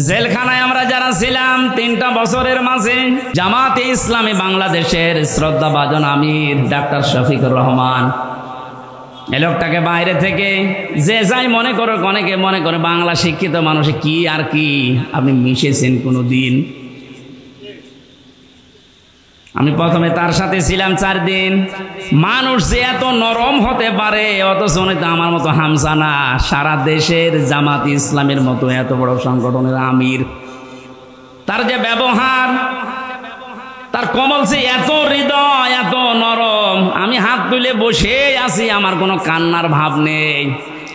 জেলখানায় আমরা যারা ছিলাম 3টা বছরের মাঝে জামাতে ইসলামী বাংলাদেশের শ্রদ্ধাভাজন আমির ডাক্তার শফিকুর রহমান, এই লোকটাকে বাইরে থেকে যে যাই মনে করো, অনেকে মনে করে বাংলা শিক্ষিত মানুষে কি আর কি, আপনি মিশেছেন কোনো দিন? আমি প্রথমে তার সাথে ছিলাম 4 দিন। মানুষ যে এত নরম হতে পারে, অথচ উনি তো আমার মতো হামসা না, সারা দেশের জামাত ইসলামের মতো এত বড় সংগঠনের আমির। তার যে ব্যবহার, তার কমল সে এত হৃদয়, এত নরম। আমি হাত তুলে বসে আছি, আমার কোনো কান্নার ভাব নেই,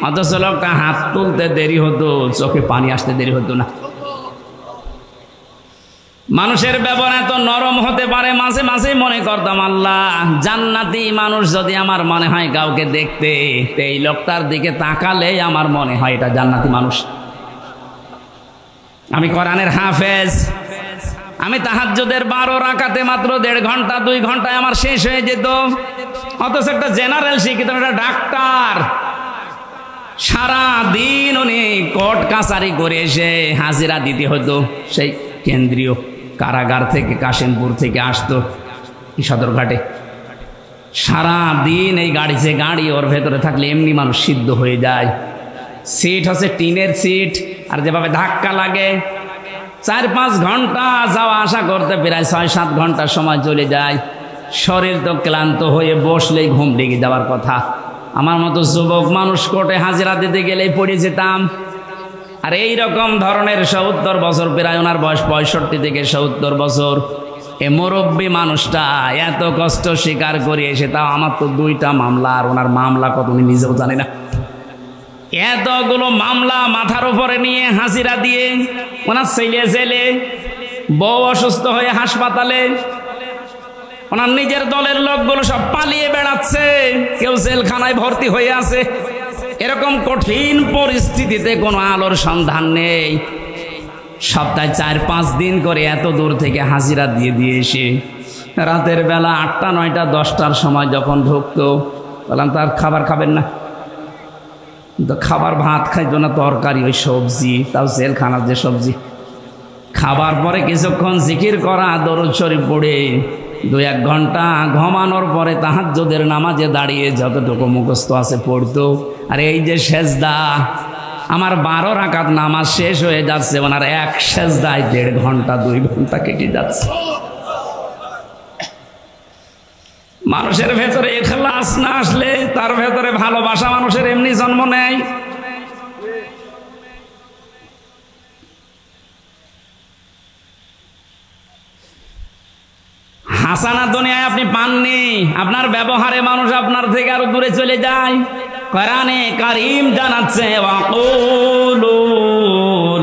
অথচ লোকটা হাত তুলতে দেরি হতো, চোখে পানি আসতে দেরি হতো না। মানুষের ব্যবহার এত নরম হতে পারে, মাঝে মাঝে মনে করতাম আল্লাহ, জান্নাতি মানুষ যদি আমার মনে হয় কাউকে দেখতে, এই লোকটার দিকে তাকালে আমার মনে হয় এটা জান্নাতি মানুষ। আমি কোরআনের হাফেজ, আমি তাহাজ্জুদের 12 রাকাতে মাত্র 1.5 ঘন্টা 2 ঘন্টায় আমার শেষ হয়ে যেত, অথচ একটা জেনারেল শিক্ষিত একটা ডাক্তার সারা দিন উনি কোর্ট কাছারি করে এসে হাজিরা দিতে হতো। সেই কেন্দ্রীয় কারাগার থেকে কাশিমপুর থেকে আসতো সদরঘাটে, সারা দিন এই গাড়ি, যে গাড়ি ওর ভেতরে থাকলে এমনি মানুষ সিদ্ধ হয়ে যায়। সিট হচ্ছে টিনের সিট, আর যেভাবে ধাক্কা লাগে 4-5 ঘন্টা যাওয়া আসা করতে প্রায় 6-7 ঘন্টা সময় চলে যায়। শরীর তো ক্লান্ত হয়ে বসলেই ঘুম লেগে যাওয়ার কথা। আমার মতো যুবক মানুষ কোর্টে হাজিরা দিতে গেলেই পড়ে যেতাম। আর এই রকম ধরনের 70 বছর, প্রায় ওনার বয়স 65 থেকে 70 বছর, এ মুরব্বী মানুষটা এত কষ্ট স্বীকার করে এসে, তাও আমার তো 2টা মামলা, আর ওনার মামলা কত উনি নিজেও জানে না। এতগুলো মামলা মাথার উপরে নিয়ে হাজিরা দিয়ে, ওনার ছেলে জেলে, বউ অসুস্থ হয়ে হাসপাতালে, ওনার নিজের দলের লোকগুলো সব পালিয়ে বেড়াচ্ছে, কেউ জেলখানায় ভর্তি হয়ে আছে। এরকম কঠিন পরিস্থিতিতে কোনো আলোর সন্ধান নেই। সপ্তাহে 4-5 দিন করে এত দূর থেকে হাজিরা দিয়ে এসে রাতের বেলা 8টা 9টা 10টার সময় যখন ঢুকতো, বললাম তার খাবার খাবেন না? তো খাবার ভাত খাইতো না, তরকারি ওই সবজি, তাও জেলখানার যে সবজি। খাবার পরে কিছুক্ষণ জিকির করা, দরুদ শরীফ পড়ে 2-1 ঘন্টা ঘুমানোর পরে তাহাজ্জুদের নামাজে দাঁড়িয়ে যতটুকু মুখস্থ আছে পড়তো। আর এই যে সেজদা, আমার 12 রাকাত নামাজ শেষ হয়ে যাচ্ছে, ওনার এক সেজদায় 1.5 ঘন্টা 2 ঘন্টা কেটে যাচ্ছে। মানুষের ভেতরে ইখলাস না আসলে, তার ভেতরে ভালোবাসা মানুষের এমনি জন্ম নেয়। হাসানা দুনিয়ায় আপনি পাননি, আপনার ব্যবহারে মানুষ আপনার থেকে আরো দূরে চলে যায়। কোরআনে কারীম জানাচ্ছে, ওয়াকুলু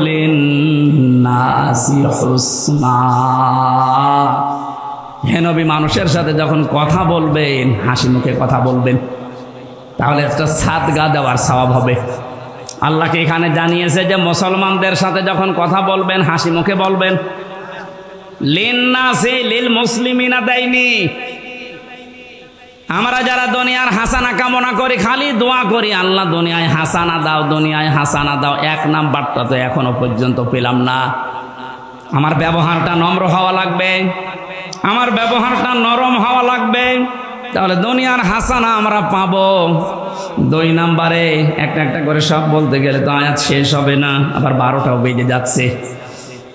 লিন্নাসি হুসনা। হে নবী, মানুষের সাথে যখন কথা বলবেন হাসি মুখে কথা বলবেন, তাহলে একটা সাদগা দেওয়ার সওয়াব হবে। আল্লাহকে এখানে জানিয়েছে যে মুসলমানদের সাথে যখন কথা বলবেন হাসি মুখে বলবেন। লিন্নাসি লিল মুসলিমিনা দেয়নি। আমরা যারা দুনিয়ার হাসানা কামনা করি, খালি দোয়া করি, আল্লাহ দুনিয়ায় হাসানা দাও, দুনিয়ায় হাসানা দাও, 1 নাম্বারটা তো এখনো পর্যন্ত পেলাম না। আমার ব্যবহারটা নম্র হওয়া লাগবে, আমার ব্যবহারটা নরম হওয়া লাগবে, তাহলে দুনিয়ার হাসানা আমরা পাবো। 2 নাম্বারে একটা একটা করে সব বলতে গেলে তো আয়াত শেষ হবে না, আবার 12টাও বেজে যাচ্ছে।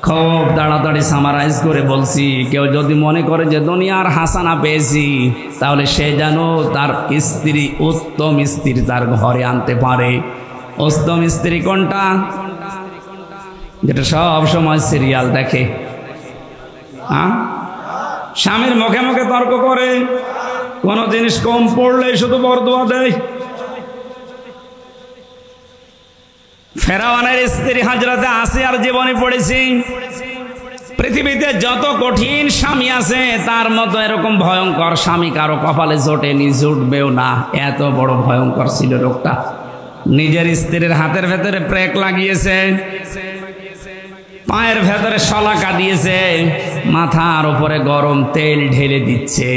খুব তাড়াতাড়ি সামারাইজ করে বলছি, কেউ যদি মনে করে যে দুনিয়ার হাসানা পেয়েছি, তাহলে সে যেন তার স্ত্রী, উত্তম স্ত্রী তার ঘরে আনতে পারে। উত্তম স্ত্রী কোনটা? যেটা সব সময় সিরিয়াল দেখে, স্বামীর মুখে মুখে তর্ক করে, কোন জিনিস কম পড়লে শুধু বরদোয়া দেয়। ফেরাউনের স্ত্রী হযরতে আসিয়ার জীবনে পড়েছি। পৃথিবীতে যত কঠিন স্বামী আছে, তার মতো এরকম ভয়ঙ্কর স্বামী কারো কপালে জোটেনি, জুটবেও না। এত বড় ভয়ঙ্কর ছিল লোকটা। নিজের স্ত্রীর হাতের ভেতরে প্রেক লাগিয়েছে, পায়ের ভেতরে শলাকা দিয়েছে, মাথার উপরে গরম তেল ঢেলে দিচ্ছে,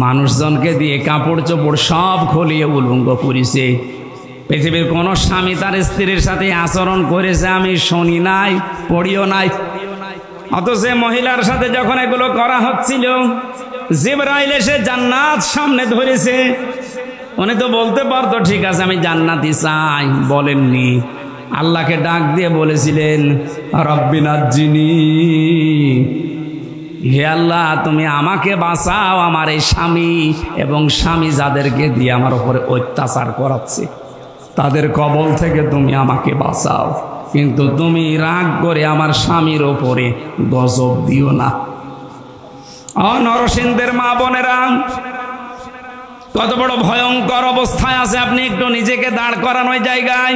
মানুষজনকে দিয়ে কাপড় চোপড় সব খুলিয়ে উলঙ্গ করেছে। পৃথিবীর কোন স্বামী তার স্ত্রীর সাথে আচরণ করেছে আমি শুনি নাই, পড়িও নাই। অথচ মহিলার সাথে যখন এগুলো করা হচ্ছিল, জিবরাইল এসে জান্নাত সামনে ধরেছে। উনি তো বলতে পারতো ঠিক আছে আমি জান্নাতি চাই, বলেননি। আল্লাহকে ডাক দিয়ে বলেছিলেন রব্বি নাজ্জিনি, হে আল্লাহ তুমি আমাকে বাঁচাও আমার এই স্বামী এবং স্বামী যাদেরকে দিয়ে আমার উপরে অত্যাচার করাচ্ছে তাদের কবল থেকে তুমি আমাকে বাঁচাও, কিন্তু তুমি রাগ করে আমার স্বামীর ওপরে গজব দিও না। নরসিংদের মা বোনেরা, কত বড় ভয়ঙ্কর অবস্থায় আছে আপনি একটু নিজেকে দাঁড় করানো জায়গায়।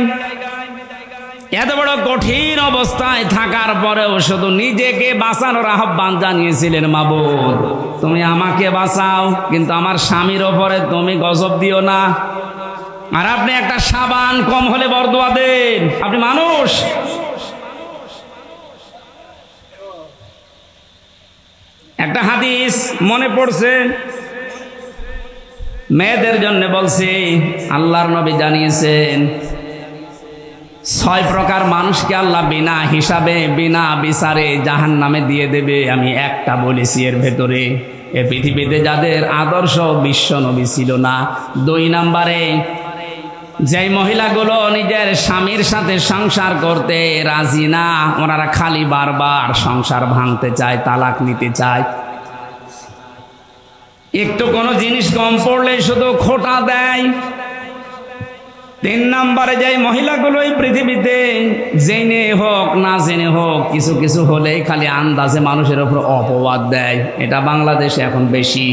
এত বড় কঠিন অবস্থায় থাকার পরেও শুধু নিজেকে বাঁচানোর আহ্বান জানিয়েছিলেন, মাবুদ তুমি আমাকে বাঁচাও কিন্তু আমার স্বামীর ওপরে তুমি গজব দিও না। আর আপনি একটা সাবান কম হলে বরদোয়া দেন, আপনি মানুষ। একটা হাদিস মনে পড়ছে, মেয়েদের জন্য বলছি, আল্লাহর নবী জানিয়েছেন 6 প্রকার মানুষকে আল্লাহ বিনা হিসাবে বিনা বিচারে জাহান্নামে দিয়ে দেবে। আমি একটা বলেছি এর ভেতরে, এ পৃথিবীতে যাদের আদর্শ বিশ্ব নবী ছিল না। 2 নম্বরে যেই মহিলাগুলো নিজের স্বামীর সাথে সংসার করতে রাজি না, ওনারা খালি বারবার সংসার ভাঙতে চায়, তালাক নিতে চায়। একটু কোনো জিনিস কম পড়লে শুধু খোঁটা দেয়। 3 নম্বরে যেই মহিলাগুলো এই পৃথিবীতে জেনে হোক না জেনে হোক কিছু কিছু হলেই খালি আন্দাজে মানুষের উপর অপবাদ দেয়, এটা বাংলাদেশে এখন বেশি।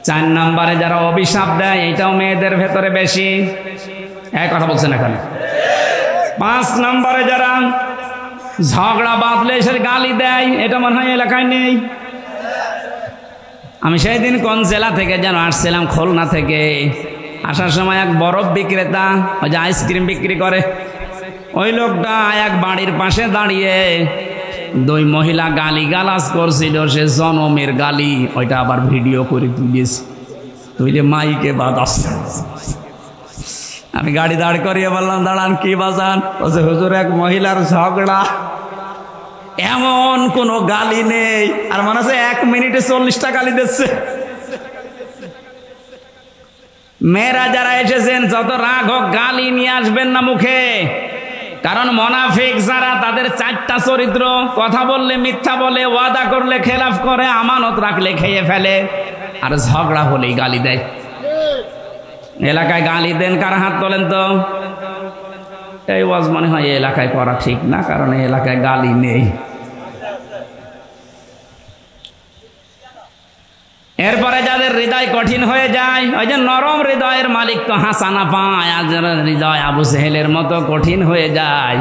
4 নম্বরে যারা অভিশাপ দেয়, এটাও মেয়েদের ভেতরে বেশি। এক কথা বলছেন এখানে। 5 নম্বরে যারা ঝগড়া বাঁধলে সে গালি দেয়, এটা মনে হয় এলাকায় নেই। আমি সেই দিন কোন জেলা থেকে যেন আসছিলাম, খুলনা থেকে। আসার সময় এক বরফ বিক্রেতা, ওই যে আইসক্রিম বিক্রি করে, ওই লোকটা এক বাড়ির পাশে দাঁড়িয়ে 2 মহিলা গালি গালাজ করছিল, সে জনমের গালি, ওইটা আবার ভিডিও করে তুলিয়েছে, তুইলে মাইকে বাজাস। আমি গাড়ি দাঁড় করিয়ে বললাম দাঁড়ান, কি বাজান? বলছে হুজুর এক মহিলার ঝগড়া, এমন কোনো গালি নেই। আর মনে হচ্ছে 1 মিনিটে 40টা গালি দিচ্ছে। মেয়েরা যারা এসেছেন যত রাগ হোক গালি নিয়ে আসবেন না মুখে, কারণ মুনাফিক যারা তাদের 4টা চরিত্র, কথা বললে মিথ্যা বলে, ওয়াদা করলে খেলাফ করে, আমানত রাখলে খেয়ে ফেলে, আর ঝগড়া হলেই গালি দেয়। এলাকায় গালি দেন কার? হাত তোলেন তো। এই ওয়াজ মনে হয় এই এলাকায় করা ঠিক না, কারণ এই এলাকায় গালি নেই। এরপরে যাদের হৃদয় কঠিন হয়ে যায়, ওই যে নরম হৃদয়ের মালিক তো হাসানা পায়, আর যারা হৃদয় আবু সেহেলের মতো কঠিন হয়ে যায়।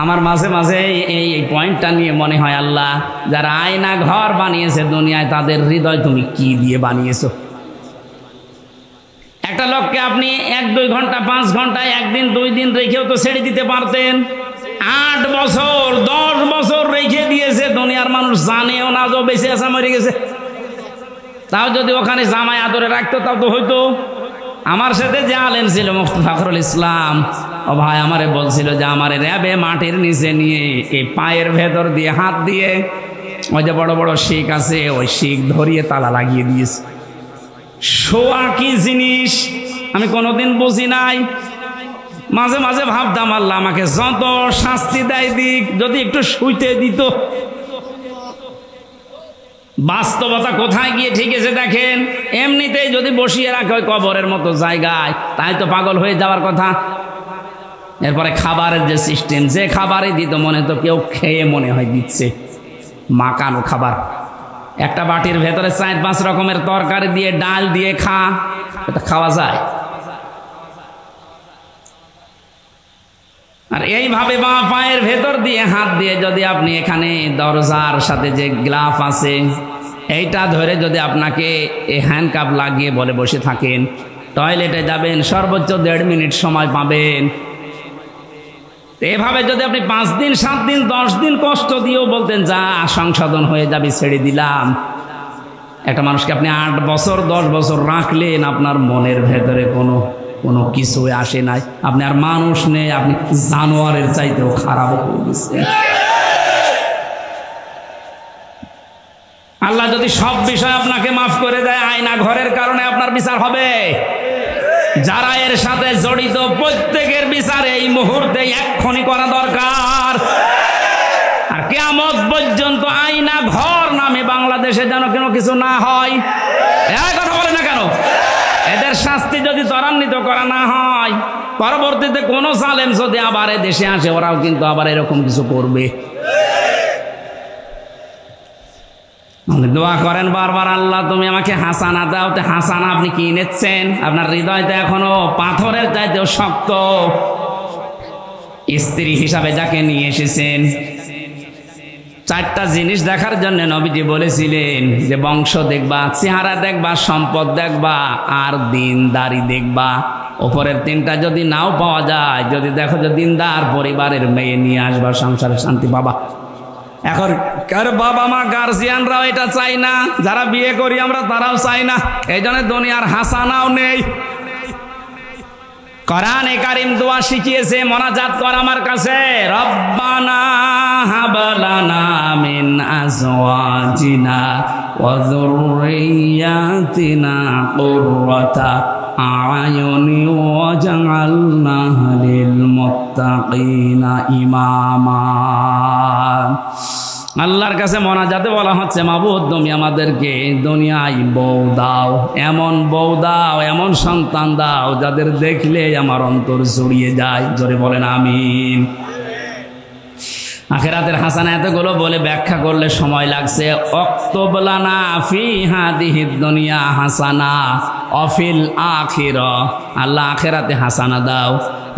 আমার মাঝে মাঝে এই পয়েন্টটা নিয়ে মনে হয়, আল্লাহ যারা আয়না ঘর বানিয়েছে দুনিয়ায়, তাদের হৃদয় তুমি কি দিয়ে বানিয়েছো? একটা লোককে আপনি 1-2 ঘন্টা 5 ঘন্টা 1 দিন 2 দিন রেখেও তো ছেড়ে দিতে পারতেন। 8 বছর 10 বছর রেখে দিয়েছে, দুনিয়ার মানুষ জানেও না যে বেঁচে আছে, মরে গেছে। তাও যদি ওখানে জামাই আদরে রাখতো তাও তো হইতো। আমার সাথে যে আলেম ছিল মুফতি ফখরুল ইসলাম, ও ভাই আমারে বলছিল যে আমার র্যাবে মাটির নিচে নিয়ে এই পায়ের ভেতর দিয়ে হাত দিয়ে ওই যে বড় বড় শিক আছে, ওই শিক ধরিয়ে তালা লাগিয়ে দিয়েছে। শোয়া কি জিনিস আমি কোনোদিন বুঝি নাই। মাঝে মাঝে ভাবতাম আল্লাহ আমাকে যত শাস্তি দেয় দিক, যদি একটু শুইতে দিত। বাস্তবতা কোথায় গিয়ে ঠিকেছে দেখেন। এমনিতেই যদি বসিয়ে রাখে ওই কবরের মতো জায়গায়, তাই তো পাগল হয়ে যাওয়ার কথা। এরপরে খাবারের যে সিস্টেম, যে খাবারই দিত মনে তো কেউ খেয়ে মনে হয় দিচ্ছে, মাকানো খাবার। একটা বাটির ভেতরে 4-5 রকমের তরকারি দিয়ে ডাল দিয়ে এটা খাওয়া যায়? আর এইভাবে বাঁ পায়ের ভেতর দিয়ে হাত দিয়ে যদি আপনি এখানে দরজার সাথে যে গ্লাফ আছে এইটা ধরে যদি আপনাকে এই হ্যান্ডকাপ লাগিয়ে বলে বসে থাকেন, টয়লেটে যাবেন সর্বোচ্চ 1.5 মিনিট সময় পাবেন। এভাবে যদি আপনি 5 দিন 7 দিন 10 দিন কষ্ট দিয়েও বলতেন যা সংশোধন হয়ে যাবে, ছেড়ে দিলাম, একটা মানুষকে আপনি 8 বছর 10 বছর রাখলেন, আপনার মনের ভেতরে কোনো কোনো কিছু আসে নাই। আপনি আর মানুষ নেই, আপনি জানোয়ারের চাইতেও খারাপ হয়ে গেছেন। আল্লাহ যদি সব বিষয় আপনাকে মাফ করে দেয়, আয়না ঘরের কারণে আপনার বিচার হবে। যারা এর সাথে জড়িত প্রত্যেকের বিচার এই মুহূর্তে এক্ষুনি করা দরকার। আর কিয়ামত পর্যন্ত আয়না ঘর নামে বাংলাদেশে যেন কোনো কিছু না হয়। এই কথা বলে না কেন? এদের শাস্তি যদি ত্বরান্বিত করা না হয়, পরবর্তীতে কোন জালেম যদি আবার দেশে আসে, ওরাও কিন্তু আবার এরকম কিছু করবে। দোয়া করেন বারবার, আল্লাহ তুমি আমাকে হাসানা দাও। তো হাসানা আপনি কি নিচ্ছেন? আপনার হৃদয়টা এখনো পাথরের চাইতেও শক্ত। স্ত্রী হিসাবে যাকে নিয়ে এসেছেন, চারটা জিনিস দেখার জন্য নবীজি বলেছিলেন যে বংশ দেখবা, চেহারা দেখবা, সম্পদ দেখবা, আর দিনদারি দেখবা। ওপরের তিনটা যদি নাও পাওয়া যায়, যদি দেখো যে দিনদার পরিবারের মেয়ে নিয়ে আসবা, সংসারে শান্তি পাবা। এখন কার বাবা মা গার্জিয়ানরাও এটা চাই না, যারা বিয়ে করি আমরা তারাও চাই না। এই জন্য দুনিয়ার হাসানাও নেই। কোরআনে কারীম দোয়া শিখিয়েছে, মোনাজাত কর আমার কাছে, রব্বানা হাব লানা মিন আজওয়াজিনা ওয়া যুররিয়াতিনা কুররাতা আয়ুনি ওয়াজআলনা লিল মুত্তাকিনা ইমামা। আল্লাহর কাছে মোনাজাতে বলা হচ্ছে, মাবুদ তুমি আমাদেরকে দুনিয়ায় বউ দাও, এমন বউ দাও, এমন সন্তান দাও যাদের দেখলে আমার অন্তর জড়িয়ে যায়। জোরে বলেন আমিন। আখিরাতের হাসানা এতগুলো বলে ব্যাখ্যা করলে সময় লাগছে। অক্তব লানা ফি হাদিহিদ দুনিয়া হাসানা অফিল আখিরা। আল্লাহ আখিরাতে হাসানা দাও।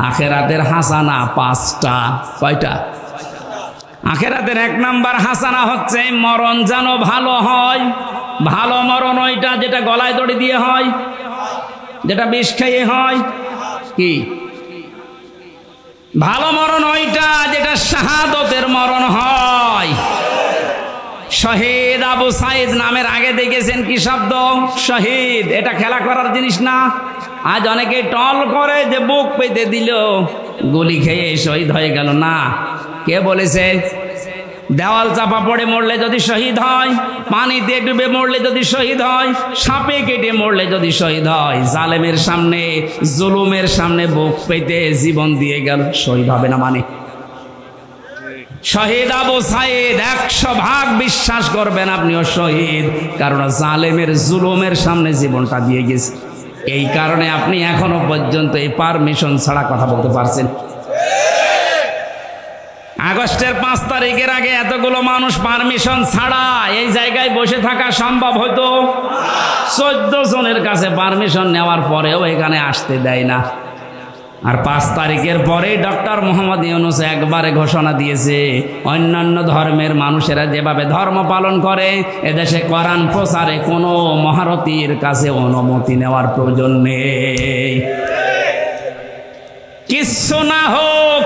আখিরাতের হাসানা 5টা। কয়টা? আখিরাতের 1 নাম্বার হাসানা হচ্ছে মরণ যেন ভালো হয়। ভালো মরণ ওইটা যেটা গলায় দড়ি দিয়ে হয়, যেটা বিষ খেয়ে হয়। কি ভালো মরণ? ওইটা যেটা শাহাদতের মরণ হয়। শহীদ আবু সাইদ নামের আগে দেখেছেন কি শব্দ? শহীদ। এটা খেলা করার জিনিস না। আজ অনেকে টল করে যে বুক পেতে দিল, গুলি খেয়ে শহীদ হয়ে গেল। না, কে বলেছে? দেওয়াল চাপা পড়ে মরলে যদি শহীদ হয়, পানিতে ডুবে মরলে যদি শহীদ হয়, সাপে কেটে মরলে যদি শহীদ হয়, জালেমের সামনে, জুলুমের সামনে বুক পেতে জীবন দিয়ে গেল, শহীদ হবে না? মানে শহীদ আবু সাইদ 100% বিশ্বাস করবেন আপনিও শহীদ, কারণ জালেমের জুলুমের সামনে জীবনটা দিয়ে গেছে। এই কারণে আপনি এখনো পর্যন্ত এই পারমিশন ছাড়া কথা বলতে পারছেন। আগস্টের 5 তারিখের আগে এতগুলো মানুষ পারমিশন ছাড়া এই জায়গায় বসে থাকা সম্ভব হতো? 14 জনের কাছে পারমিশন নেওয়ার পরেও এখানে আসতে দেয় না। আর 5 তারিখের পরে ডক্টর মোহাম্মদ ইউনূস একবারে ঘোষণা দিয়েছে, অন্যান্য ধর্মের মানুষেরা যেভাবে ধর্ম পালন করে, এদেশে কোরআন প্রচারে কোনো মহারথীর কাছে অনুমতি নেওয়ার প্রয়োজন নেই। কিচ্ছু না হোক,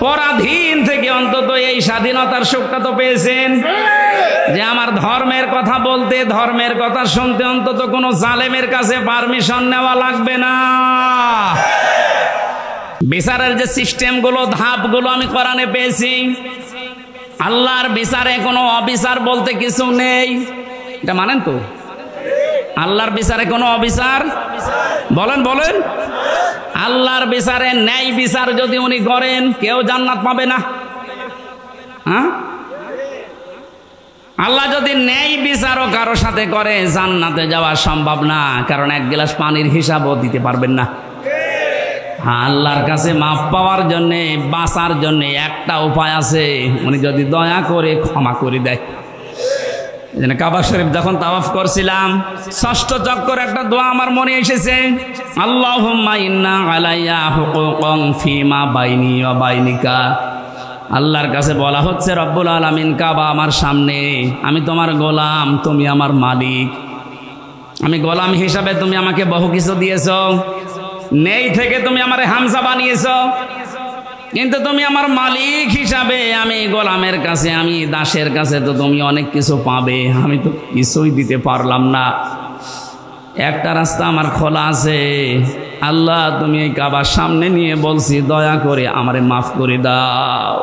পরাধীন থেকে অন্তত এই স্বাধীনতার সুখটা তো পেয়েছেন, যে আমার ধর্মের কথা বলতে, ধর্মের কথা শুনতে অন্তত কোনো জালেমের কাছে পারমিশন নেওয়া লাগবে না। বিচারের যে সিস্টেমগুলো, ধাপগুলো আমি কোরআনে পেয়েছি। আল্লাহর বিচারে কোনো অবিচার বলতে কিছু নেই, এটা মানেন তো? আল্লাহর বিচারে কোনো অবিচার? বলেন বলেন। আল্লাহর বিচারে ন্যায় বিচার যদি উনি করেন, কেউ জান্নাত পাবে না। হ্যাঁ, আল্লাহ যদি ন্যায় বিচারও কারো সাথে করে, জান্নাতে যাওয়া সম্ভব না, কারণ 1 গ্লাস পানির হিসাবও দিতে পারবেন না। আল্লাহর কাছে মাপ পাওয়ার জন্য, বাঁচার জন্য একটা উপায় আছে, উনি যদি দয়া করে ক্ষমা করে দেয়। কাবা শরীফ যখন তাওয়াফ করছিলাম, 6ষ্ঠ চক্কর একটা দোয়া আমার মনে এসেছে, আল্লাহুম্মা ইন্না আলাইয়া হুকুকান ফিমা বাইনি ওয়া বাইনিকা। আল্লাহর কাছে বলা হচ্ছে, রব্বুল আলামিন, কাবা আমার সামনে, আমি তোমার গোলাম, তুমি আমার মালিক। আমি গোলাম হিসাবে তুমি আমাকে বহু কিছু দিয়েছো, নেই থেকে তুমি আমারে হামজা বানিয়েছো, কিন্তু তুমি আমার মালিক হিসাবে আমি গোলামের কাছে, আমি দাসের কাছে তো তুমি অনেক কিছু পাবে, আমি তো কিছুই দিতে পারলাম না। একটা রাস্তা আমার খোলা আছে, আল্লাহ তুমি এই কাবার সামনে নিয়ে বলছি দয়া করে আমারে মাফ করে দাও।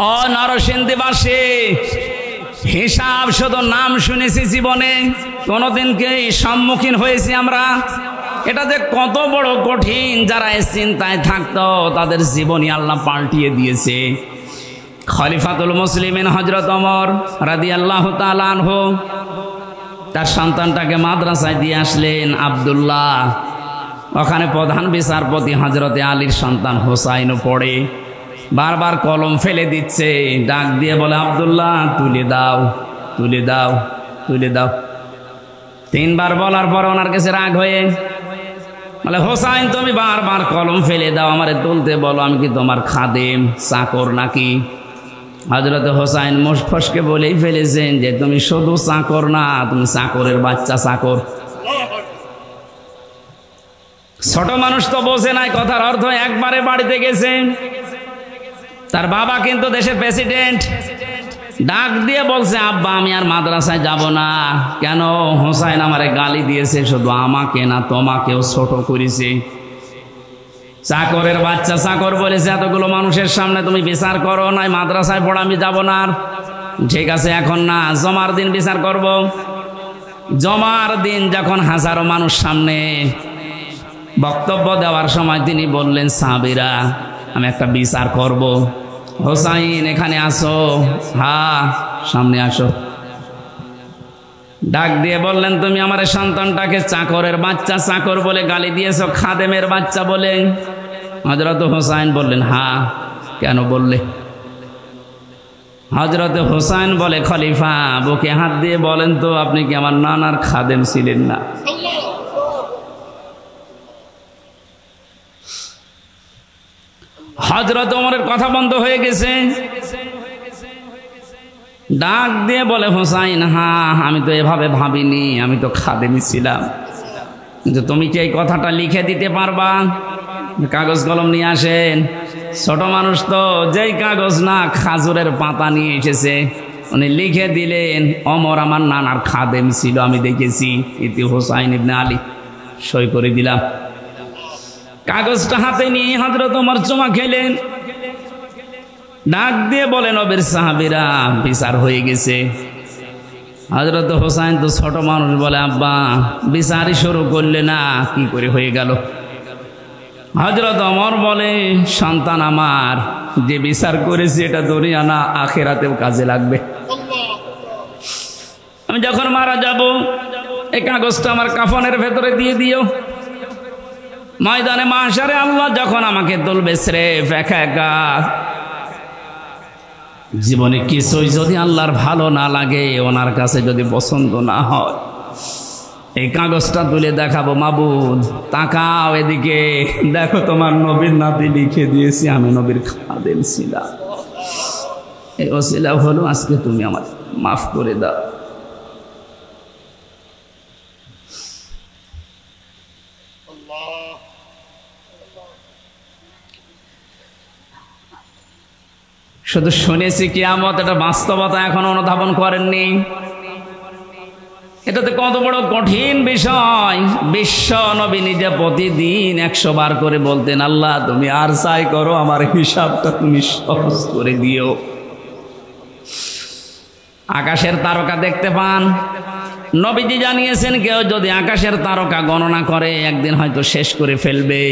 ও নরসিংদীবাসী, হিসাব শুধু নাম শুনেছি, জীবনে কোনোদিনকে সম্মুখীন হয়েছি আমরা? এটা যে কত বড় কঠিন, যারা এই চিন্তায় থাকতো তাদের জীবনই আল্লাহ পাল্টিয়ে দিয়েছে। খলিফাতুল মুসলিমিন হযরত ওমর রাদিয়াল্লাহু তাআলা আনহু তার সন্তানটাকে মাদ্রাসায় দিয়ে আসলেন আব্দুল্লাহ। ওখানে প্রধান বিচারপতি হযরতে আলীর সন্তান হোসাইনও পড়ে, বারবার কলম ফেলে দিচ্ছে, ডাক দিয়ে বলে আব্দুল্লাহ তুলে দাও, তুলে দাও, তুলে দাও। তিনবার বলার পর ওনার কাছে রাগ হয়ে বলে হোসাইন তুমি বারবার কলম ফেলে দাও, আমারে তুলতে বলো, আমি কি তোমার খাদেম চাকর নাকি? হযরত হোসাইন মুশফসকে বলেই ফেলেছেন যে তুমি শুধু চাকর না, তুমি চাকরের বাচ্চা চাকর। ছোট মানুষ তো বোঝে নাই কথার অর্থ। একবারে বাড়িতে গেছে, তার বাবা কিন্তু দেশের প্রেসিডেন্ট, ডাক দিয়ে বলছে আব্বা আমি আর মাদ্রাসায় যাব না। কেন? হোসাইন আমারে গালি দিয়েছে, শুধু আমাকে না তোমাকেও ছোট করেছে। চাকরের বাচ্চা চাকর বলেছে, এতগুলো মানুষের সামনে তুমি বিচার করো নাই, মাদ্রাসায় পড়া আমি যাব না। ঠিক আছে এখন না, জমার দিন বিচার করব। জমার দিন যখন হাজারো মানুষ সামনে বক্তব্য দেওয়ার সময় তিনি বললেন সাহাবীরা আমি একটা বিচার করব। হোসাইন এখানে আসো, হ্যাঁ সামনে আসো। ডাক দিয়ে বললেন তুমি আমার সন্তানটাকে চাকরের বাচ্চা চাকর বলে গালি দিয়েছো, খাদেমের বাচ্চা বলে। হযরত হোসাইন বললেন হ্যাঁ। কেন বললে? হযরত হোসাইন বলে খলিফা বুকে হাত দিয়ে বলেন তো আপনি কি আমার নানার খাদেম ছিলেন না? হযরত ওমরের কথা বন্ধ হয়ে গেছে। ডাক দিয়ে বলে হোসাইন হ্যাঁ আমি তো এভাবে ভাবিনি, আমি তো খাদেমি ছিলাম। কিন্তু তুমি কি এই কথাটা লিখে দিতে পারবা? কাগজ কলম নিয়ে আসেন। ছোট মানুষ তো, যেই কাগজ না খাজুরের পাতা নিয়ে এসেছে, উনি লিখে দিলেন ওমর আমার নানার খাদেম ছিল, আমি দেখেছি। ইতি হোসাইন ইবনে আলী, সই করে দিলাম। কাগজটা হাতে নিয়ে হযরত ওমর চুমা খেলেন। ডাক দিয়ে বলেন নবীর সাহাবীরা বিচার হয়ে গেছে। হযরত হোসাইন তো ছোট মানুষ, বলে আব্বা বিচারই শুরু করলে না, কি করে হয়ে গেল? হযরত ওমর বলে সন্তান আমার, যে বিচার করেছি এটা দুনিয়া না আখিরাতেও কাজে লাগবে। আমি যখন মারা যাব এই কাগজটা আমার কাফনের ভেতরে দিয়ে দিও। ময়দানে মাহশারে আল্লাহ যখন আমাকে তুলবে স্রেফ একা একা, জীবনে কিছুই যদি আল্লাহর ভালো না লাগে, ওনার কাছে যদি পছন্দ না হয়, এই কাগজটা তুলে দেখাবো, মাবুদ তাকাও এদিকে, দেখো তোমার নবীর নাতি লিখে দিয়েছি আমি নবীর খাদেম ছিলাম। এই ওসিলা হলো আজকে তুমি আমার মাফ করে দাও। শুধু শুনেছি কিয়ামত, এটা বাস্তবতা এখন অনুধাবন করেননি। এটাতে কত বড় কঠিন বিষয়। বিশ্ব নবী নিজে প্রতিদিন 100 বার করে বলতেন আল্লাহ তুমি আর চাই করো, আমার হিসাবটা তুমি সহজ করে দিও। আকাশের তারকা দেখতে পান, নবীজি জানিয়েছেন কেউ যদি আকাশের তারকা গণনা করে একদিন হয়তো শেষ করে ফেলবে।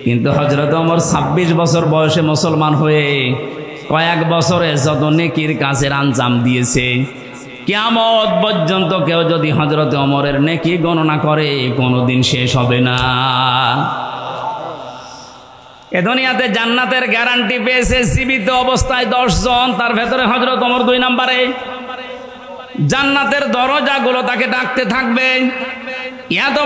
কিন্তু হযরত ওমর 26 বছর বয়সে মুসলমান হয়ে কয়েক বছরে যত নেকির কাজের আঞ্জাম দিয়েছে, কিয়ামত পর্যন্ত কেউ যদি হযরত ওমরের নেকি গণনা করে কোনোদিন শেষ হবে না। এ দুনিয়াতে জান্নাতের গ্যারান্টি পেয়েছে জীবিত অবস্থায় 10 জন, তার ভেতরে হযরত ওমর 2 নম্বরে। জান্নাতের দরজাগুলো তাকে ডাকতে থাকবে। এত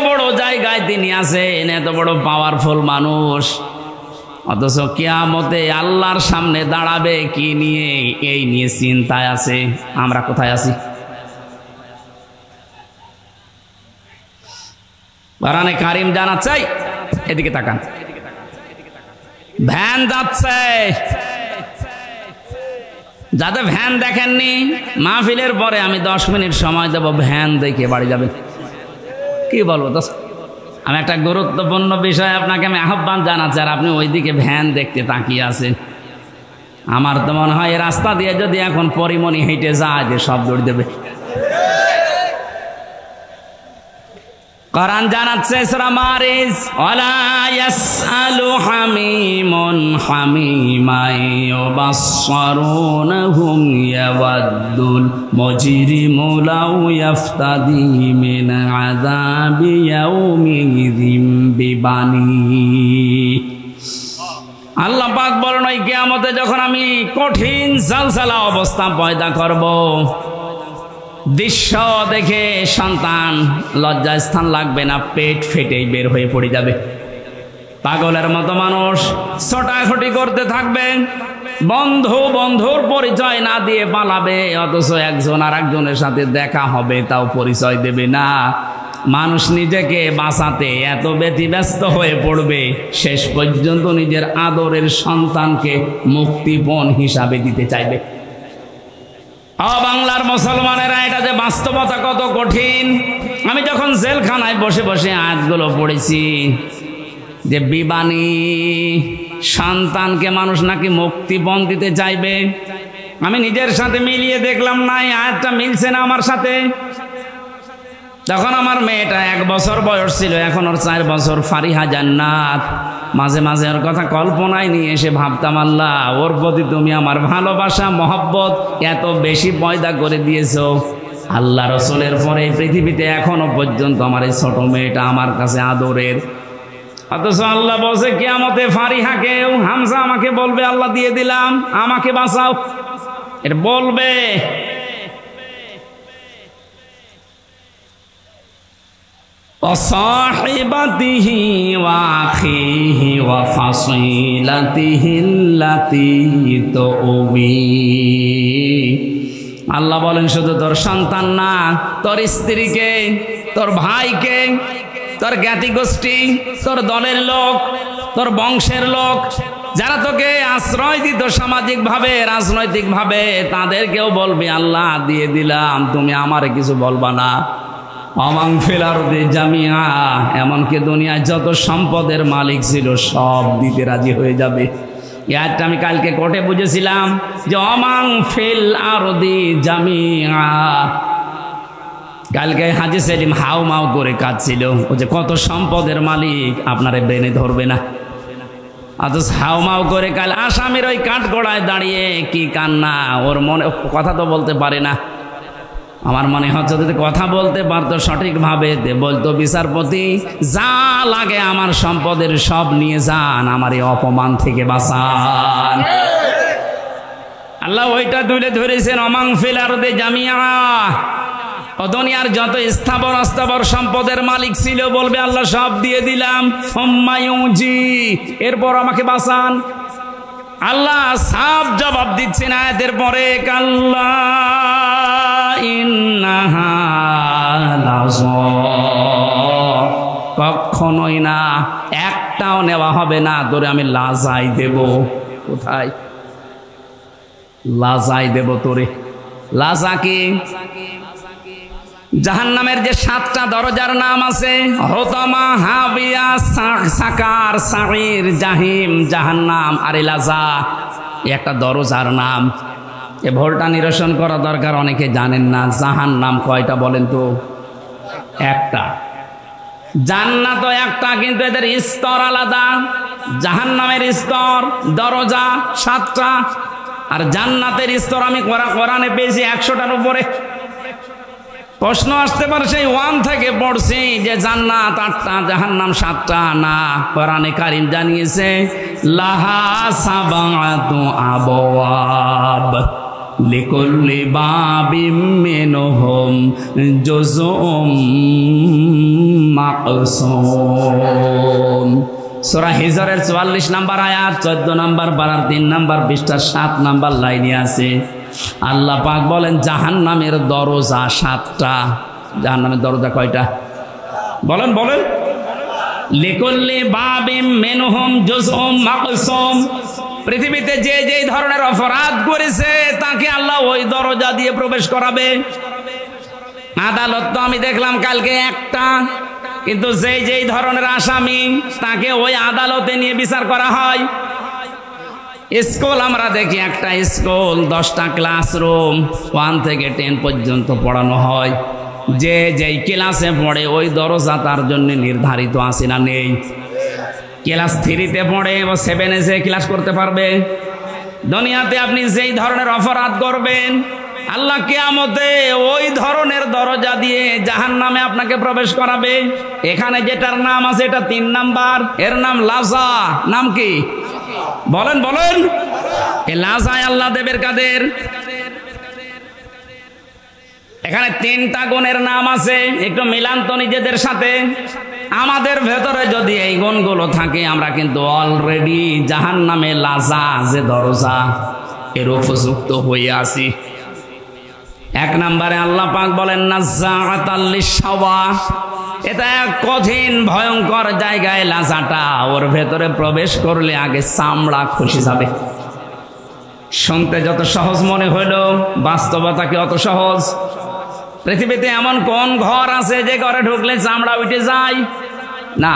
বড় জায়গায় তিনি আছেন, এত বড় পাওয়ারফুল মানুষ, অথচ কিয়ামতে আল্লাহর সামনে দাঁড়াবে কি নিয়ে, এই নিয়ে চিন্তায় আছে। আমরা কোথায় আছি? কোরআনে কারীম জানাচ্ছে, এদিকে তাকান, ভ্যান যাচ্ছে, যাতে ভ্যান দেখেননি, মাহফিলের পরে আমি 10 মিনিট সময় দেব, ভ্যান দেখে বাড়ি যাবেন। কি বলবো দোস্ত, আমি একটা গুরুত্বপূর্ণ বিষয় আপনাকে আমি আহ্বান জানাচ্ছি, আর আপনি ওইদিকে ভ্যান দেখতে তাকিয়ে আছেন। আমার তো মনে হয় এই রাস্তা দিয়ে যদি এখন পরিমণি হেঁটে যায় যে সব দৌড় দেবে। কোরআন জানাচ্ছে সূরা মারিজ, ওয়ালা ইয়াসআলু হামিমুন হামিমা ইউবাসসিরুনহুম ইয়াওয়াদ্দুল মুজরিমু লাউ ইয়াফতাদি মিন আযাবি ইয়াউমিযিম বিবানি। আল্লাহ পাক বলেন, ওই কিয়ামতে যখন আমি কঠিন জালজালা অবস্থা পয়দা করব, দৃশ্য দেখে সন্তান লজ্জা স্থান লাগবে না, পেট ফেটেই বের হয়ে পড়ে যাবে। পাগলের মতো মানুষ ছোটাছুটি করতে থাকবে, বন্ধু বন্ধুর পরিচয় না দিয়ে পালাবে, অথচ একজন আর একজনের সাথে দেখা হবে তাও পরিচয় দেবে না। মানুষ নিজেকে বাঁচাতে এত ব্যতিব্যস্ত হয়ে পড়বে, শেষ পর্যন্ত নিজের আদরের সন্তানকে মুক্তিপণ হিসাবে দিতে চাইবে। বাংলার মুসলমানেরা, এটা যে বাস্তবতা কত কঠিন। আমি যখন জেলখানায় বসে বসে আয়াতগুলো পড়েছি যে বিবানী সন্তানকে মানুষ নাকি মুক্তিপণ দিতে চাইবে, আমি নিজের সাথে মিলিয়ে দেখলাম না এই আয়াতটা মিলছে না আমার সাথে। তখন আমার মেয়েটা 1 বছর বয়স ছিল, এখন ওর 4 বছর, ফারিহা জান্নাত। মাঝে মাঝে ওর কথা কল্পনায় নিয়ে এসে ভাবতাম, আল্লাহ ওর প্রতি তুমি আমার ভালোবাসা মহব্বত এত বেশি পয়দা করে দিয়েছো। আল্লাহ রসুলের পরে এই পৃথিবীতে এখনো পর্যন্ত আমার এই ছোট মেয়েটা আমার কাছে আদরের। অথচ আল্লাহ বলছে কিয়ামতে ফারিহাকেও, হামজা আমাকে বলবে আল্লাহ দিয়ে দিলাম, আমাকে বাঁচাও, এটা বলবে। وصاحبته وأخيه وفصيلته التي تؤويه। আল্লাহ বলেন শুধু তোর সন্তান না, তোর স্ত্রীকে, তোর ভাইকে, তোর জ্ঞাতি গোষ্ঠী, তোর দলের লোক, তোর বংশের লোক, যারা তোকে আশ্রয় দিত সামাজিকভাবে রাজনৈতিকভাবে, তাদেরকেও বলবি আল্লাহ দিয়ে দিলাম, তুমি আমারে কিছু বলবা না। অমাং ফিলারদে জামিয়া, এমনকি দুনিয়ায় যত সম্পদের মালিক ছিল সব দিতে রাজি হয়ে যাবে। এটা আমি কালকে কোর্টে বুঝেছিলাম যে অমাং ফিল আরদি জামিয়া। কালকে হাজি সেলিম হাউ মাউ করে কাঁদছিল, ও যে কত সম্পদের মালিক আপনারে ব্রেনে ধরবে না। অথচ হাউ মাউ করে কাল আসামির ওই কাঠগড়ায় দাঁড়িয়ে কি কান্না, ওর মনে কথা তো বলতে পারে না। আমার মনে হচ্ছে যদি কথা বলতে পারতো সঠিকভাবে, বলতো বিচারপতি যা লাগে আমার সম্পদের সব নিয়ে যান, আমার এই অপমান থেকে বাঁচান। আল্লাহ ওইটা তুলে ধরেছেন অমাং ফিল আরদি জামিয়া। ও দুনিয়ার যত স্থাবর অস্থাবর সম্পদের মালিক ছিল বলবে আল্লাহ সব দিয়ে দিলাম, ফম্মায়ুজি, এরপর আমাকে বাঁচান। আল্লাহ সব জবাব দিচ্ছেন আয়াতের পরে, কাল্লা ইন্নাহা লাযা, কখনোই না, একটাও নেওয়া হবে না, তোরে আমি লাজাই দেব। কোথায় লাজাই দেব তোরে? লাজা কি? জাহান্নামের যে 7টা দরজার নাম আছে, হোতামা, হাবিয়া, সাকার, সাঈর, জাহিম, জাহান্নাম আর লাজা, একটা দরজার নাম। এ ভুলটা নিরসন করা দরকার, অনেকে জানেন না। জাহান্নাম কয়টা বলেন তো? একটা। জান্নাত একটা, কিন্তু এদের স্তর আলাদা। জাহান্নামের স্তর দরজা 7টা, আর জান্নাতের স্তর আমি কোরআনে পেয়েছি 100টার উপরে। প্রশ্ন আসতে পারে সেই 1 থেকে পড়ছি যে জান্নাত 8টা জাহান্নাম 7টা, না, কোরআনে কারীম জানিয়েছে লাহা সাবাতু আবওয়াব লিকুল্লি বাবিম মিনহুম জুজউম মাকসুম। সূরা হিজরের 44 নম্বর আয়াত, 14 নম্বর পারার 3 নম্বর পৃষ্ঠা 7 নম্বর লাইনে আছে। আল্লাহ পাক বলেন জাহান্নামের দরজা 7টা। জাহান্নামের দরজা কয়টা বলেন? বলেন লিকুল্লি বাবিম মিনহুম জুজউম মাকসুম। পৃথিবীতে যে যেই ধরনের অপরাধ করেছে তাকে আল্লাহ ওই দরজা দিয়ে প্রবেশ করাবে। আদালত তো আমি দেখলাম কালকে একটা, কিন্তু যেই যেই ধরনের আসামি তাকে ওই আদালতে নিয়ে বিচার করা হয়। স্কুল আমরা দেখি, একটা স্কুল 10টা ক্লাসরুম, 1 থেকে 10 পর্যন্ত পড়ানো হয়। যে যেই ক্লাসে পড়ে ওই দরজা তার জন্য নির্ধারিত আছে না নেই? ক্লাস 3-তে পড়ে বা 7-এ যে ক্লাস করতে পারবে। দুনিয়াতে আপনি যেই ধরনের অপরাধ করবেন আল্লাহ কিয়ামতে ওই ধরনের দরজা দিয়ে জাহান্নামে আপনাকে প্রবেশ করাবে। এখানে যেটার নাম আছে এটা 3 নাম্বার, এর নাম লাজা। নাম কি বলেন বলেন? এই লাজায় আল্লাহ দেবের কাদের? এখানে 3টা গুণের নাম আছে, একটু মিলান তো নিজেদের সাথে। আমাদের ভেতরে যদি এই গুণগুলো থাকে আমরা কিন্তু অলরেডি জাহান্নামে লাজা যে দরজা এর উপযুক্ত হয়ে আছি। 1 নম্বরে আল্লাহ পাক বলেন নাযাআতাল লিশাওয়া। এটা এক কঠিন ভয়ঙ্কর জায়গায় লাজাটা, ওর ভেতরে প্রবেশ করলে আগে চামড়া খসে যাবে। শুনতে যত সহজ মনে হইল বাস্তবতা কি অত সহজ? পৃথিবীতে এমন কোন ঘর আছে যে ঘরে ঢুকলে চামড়া উঠে যায় না?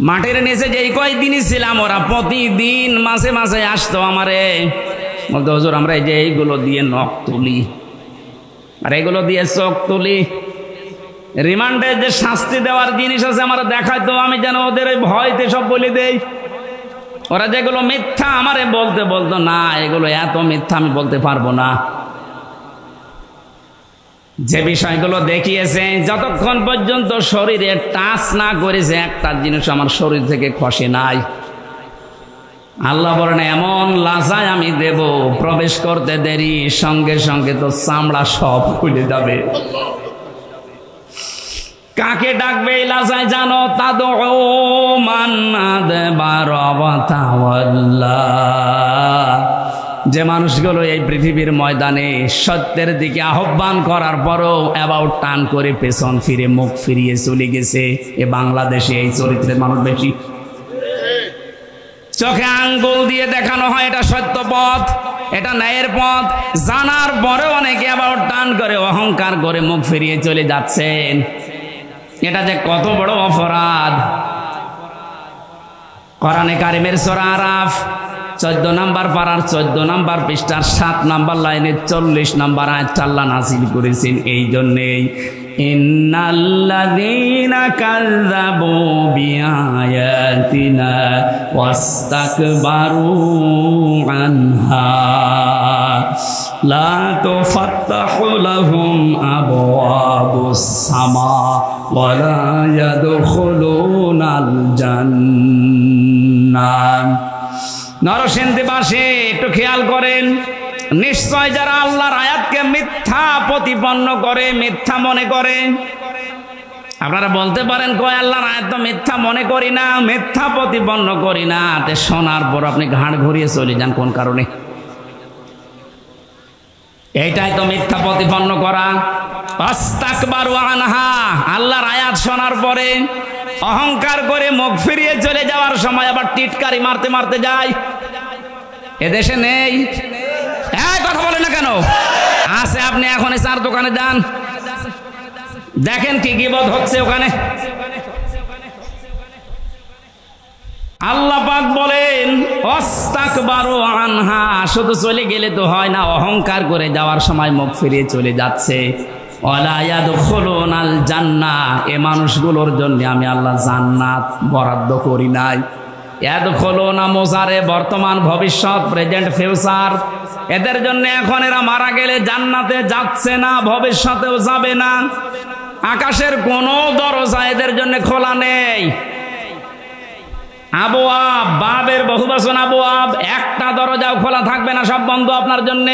মাটির নিচে যেই কয়েকদিনই ছিলাম ওরা প্রতিদিন মাঝে মাঝে আসতো আমারে, বলতো হুজুর আমরা এই যে এইগুলো দিয়ে নখ তুলি আর এগুলো দিয়ে চোখ তুলি, রিমান্ডে যে শাস্তি দেওয়ার জিনিস আছে আমার দেখাইতো, আমি যেন ওদের ওই ভয়তে সব বলে দেই। ওরা যেগুলো মিথ্যা আমারে বলতে বলতো না এগুলো এত মিথ্যা আমি বলতে পারবো না। যে বিষয়গুলো দেখিয়েছে যতক্ষণ পর্যন্ত শরীরে টাচ না করেছে একটা জিনিস আমার শরীর থেকে খসে নাই। আল্লাহ বলেন এমন লাজায় আমি দেব প্রবেশ করতে দেরি সঙ্গে সঙ্গে তো চামড়া সব খুলে যাবে। কাকে ডাকবে এই লাজায় জানো? তাদউ মান আদবারা ওয়া তাওয়াল্লা। যে মানুষগুলো এই পৃথিবীর ময়দানে সত্যের দিকে আহ্বান করার পরও অ্যাবাউট টার্ন করে পেছন ফিরে মুখ ফিরিয়ে চলে গেছে, এ বাংলাদেশে এই চরিত্রের মানুষ বেশি। চোখে আঙ্গুল দিয়ে দেখানো হয় এটা সত্য পথ, এটা ন্যায়ের পথ, জানার পরেও অনেকে অ্যাবাউট টার্ন করে অহংকার করে মুখ ফিরিয়ে চলে যাচ্ছেন। এটা যে কত বড় অপরাধ। কোরআনে কারিমের সূরা আরাফ 14 নম্বর পারার 14 নম্বর পৃষ্ঠার 7 নম্বর লাইনে 40 নম্বর আয়াত আল্লাহ নাযিল করেছেন এই জন্যই, ইন্নাল্লাযীনা কাযযাবু বিআয়াতিনা ওয়াস্তাকবারু আনহা লা তুফাত্তাহু লাহুম আবওয়াবুস সামা ওয়া লা ইয়াদখুলুনাল জান্নাহ। নরসিংদীবাসী একটু খেয়াল করেন, নিশ্চয় যারা আল্লাহর আয়াতকে মিথ্যা প্রতিপন্ন করে, মিথ্যা মনে করে। আপনারা বলতে পারেন কয় আল্লাহর আয়াত তো মিথ্যা মনে করি না, মিথ্যা প্রতিপন্ন করি না। তে শোনার পর আপনি ঘাড় ঘুরিয়ে চলে যান কোন কারণে? এইটাই তো মিথ্যা প্রতিপন্ন করা। আস্তাকবারু আনহা, আল্লাহর আয়াত শোনার পরে অহংকার করে মুখ ফিরিয়ে চলে যাওয়ার সময় আবার টিটকারি মারতে মারতে যায়। এদেশে নেই? কথা বলে না কেন? আছে। আপনি এখন চার দোকানে যান, দেখেন কি গীবত হচ্ছে ওখানে। আল্লাহ পাক বলেন আস্তাকবারু আনহা, শুধু চলে গেলে তো হয় না, অহংকার করে যাওয়ার সময় মুখ ফিরিয়ে চলে যাচ্ছে। ওয়ালা ইয়াদখুলুনাল জান্নাহ, এই মানুষগুলোর জন্য আমি আল্লাহ জান্নাত বরাদ্দ করি নাই। ইয়াদখুলুনা মুজারে বর্তমান ভবিষ্যৎ, প্রেজেন্ট ফিউচার। এদের জন্য এখন এরা মারা গেলে জান্নাতে যাচ্ছে না, ভবিষ্যতেও যাবে না। আকাশের কোনো দরজা এদের জন্য খোলা নেই। আবওয়াব, বাবের বহুবচন আবওয়াব, একটা দরজাও খোলা থাকবে না, সব বন্ধ আপনার জন্য।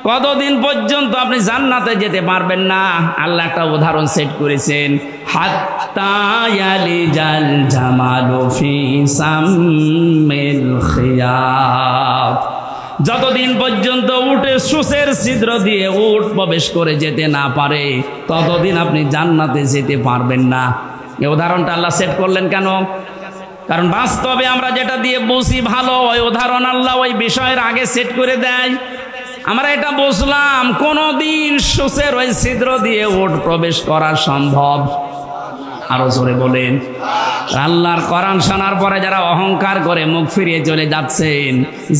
কতদিন পর্যন্ত আপনি জান্নাতে যেতে পারবেন না? আল্লাহ একটা উদাহরণ সেট করেছেন, হাত্তা ইয়ালিজাল জামালু ফি সাম্মিল খিয়াত। যতদিন পর্যন্ত উটে সূচের ছিদ্র দিয়ে উট প্রবেশ করে যেতে না পারে ততদিন আপনি জান্নাতে যেতে পারবেন না। এই উদাহরণটা আল্লাহ সেট করলেন কেন? কারণ বাস্তবে আমরা যেটা দিয়ে বুঝি ভালো, ওই উদাহরণ আল্লাহ ওই বিষয়ের আগে সেট করে দেয়। আমরা এটা বুঝলাম কোনদিন সূচের ওই ছিদ্র দিয়ে ওট প্রবেশ করা সম্ভব? আরো জোরে বলেন। আল্লাহর কোরআন শোনার পরে যারা অহংকার করে মুখ ফিরিয়ে চলে যাচ্ছেন,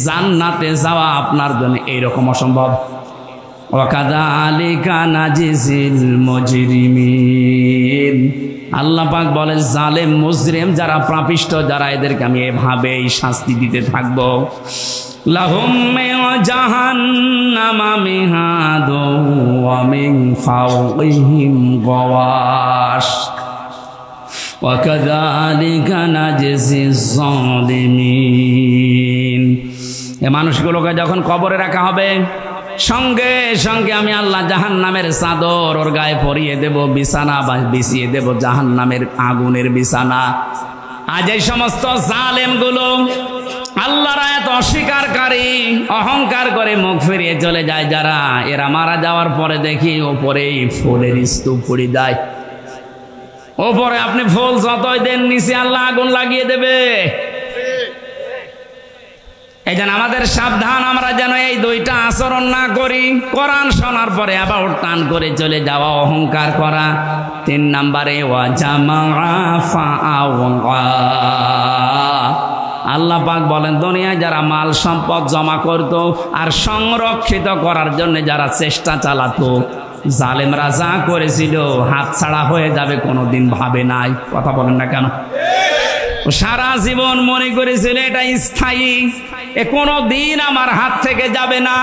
জান্নাতে যাওয়া আপনার জন্য এইরকম অসম্ভব। ওয়াকাযালিকা নাজিজিল মুজরিমিন। আল্লাহ পাক বলে জালেম মুজরিম যারা পাপিষ্ঠ যারা, এদেরকে আমি এভাবেই শাস্তি দিতে থাকবো। লাহুম মিন জাহান্নামা মিহাদু ওয়া মিন ফাওকিহিম গাওয়াশ ওয়াকাযালিকা নাজিজিজ যালিমিন। এই মানুষগুলোকে যখন কবরে রাখা হবে, সঙ্গে সঙ্গে আমি আল্লাহ জাহান্নামের চাদর ওর গায়ে পরিয়ে দেব, বিছানা বিছিয়ে দেব জাহান্নামের আগুনের বিছানা। আজ এই সমস্ত জালেমগুলো আল্লাহর আয়াত অস্বীকারী, অহংকার করে মুখ ফিরিয়ে চলে যায় যারা, এরা মারা যাওয়ার পরে দেখি ওপরেই ফুলের স্তূপ পড়ে যায়। ওপরে আপনি ফুল যতই দেন, নিচে আল্লাহ আগুন লাগিয়ে দেবে। এই জন্য আমাদের সাবধান, আমরা যেন এই দুইটা আচরণ না করি। কোরআন শোনার পরে আবার টান করে চলে যাওয়া, অহংকার করা। 3 নম্বরে আল্লাহ পাক বলেন দুনিয়ায় যারা মাল সম্পদ জমা করত আর সংরক্ষিত করার জন্য যারা চেষ্টা চালাতো, জালেমরা যা করেছিল হাত ছাড়া হয়ে যাবে কোনোদিন ভাবে নাই। কথা বলেন না কেন? সারা জীবন মনে করেছিল এটা স্থায়ী, এ কোনো দিন আমার হাত থেকে যাবে না।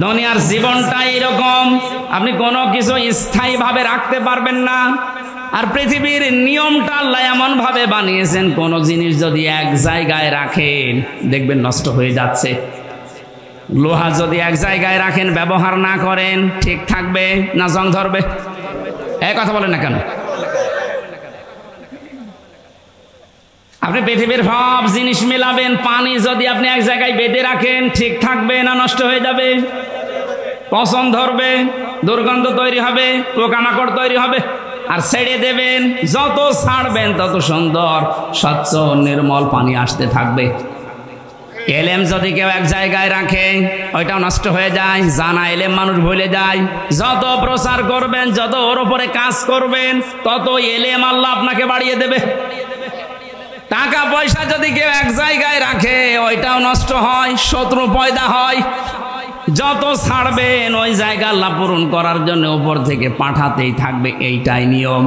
দুনিয়ার জীবনটা এরকম, আপনি কোনো কিছু স্থায়ী ভাবে রাখতে পারবেন না। আর পৃথিবীর নিয়মটা আল্লাহ এমন ভাবে বানিয়েছেন, কোন জিনিস যদি এক জায়গায় রাখেন দেখবেন নষ্ট হয়ে যাচ্ছে। লোহা যদি এক জায়গায় রাখেন, ব্যবহার না করেন, ঠিক থাকবে না জং ধরবে? এই কথা বলেন না কেন? আপনি পৃথিবীর সব জিনিস মিলাবেন, পানি যদি আপনি এক জায়গায় বেঁধে রাখেন, ঠিক থাকবে না নষ্ট হয়ে যাবে? পচন ধরবে, দুর্গন্ধ তৈরি হবে, পোকামাকড় তৈরি হবে। আর ছেড়ে দেবেন, যত ছাড়বেন তত সুন্দর স্বচ্ছ নির্মল পানি আসতে থাকবে। এলেম যদি কেউ এক জায়গায় রাখে, ওইটাও নষ্ট হয়ে যায়। জানা এলেম মানুষ ভুলে যায়। যত প্রচার করবেন, যত ওর উপরে কাজ করবেন, তত এলেম আল্লাহ আপনাকে বাড়িয়ে দেবে। টাকা পয়সা যদি কেউ এক জায়গায় রাখে, ওইটাও নষ্ট হয়, শত্রু পয়দা হয়। যত ছাড়বেন ওই জায়গা আল্লাহ পূরণ করার জন্য উপর থেকে পাঠাতেই থাকবে, এইটাই নিয়ম।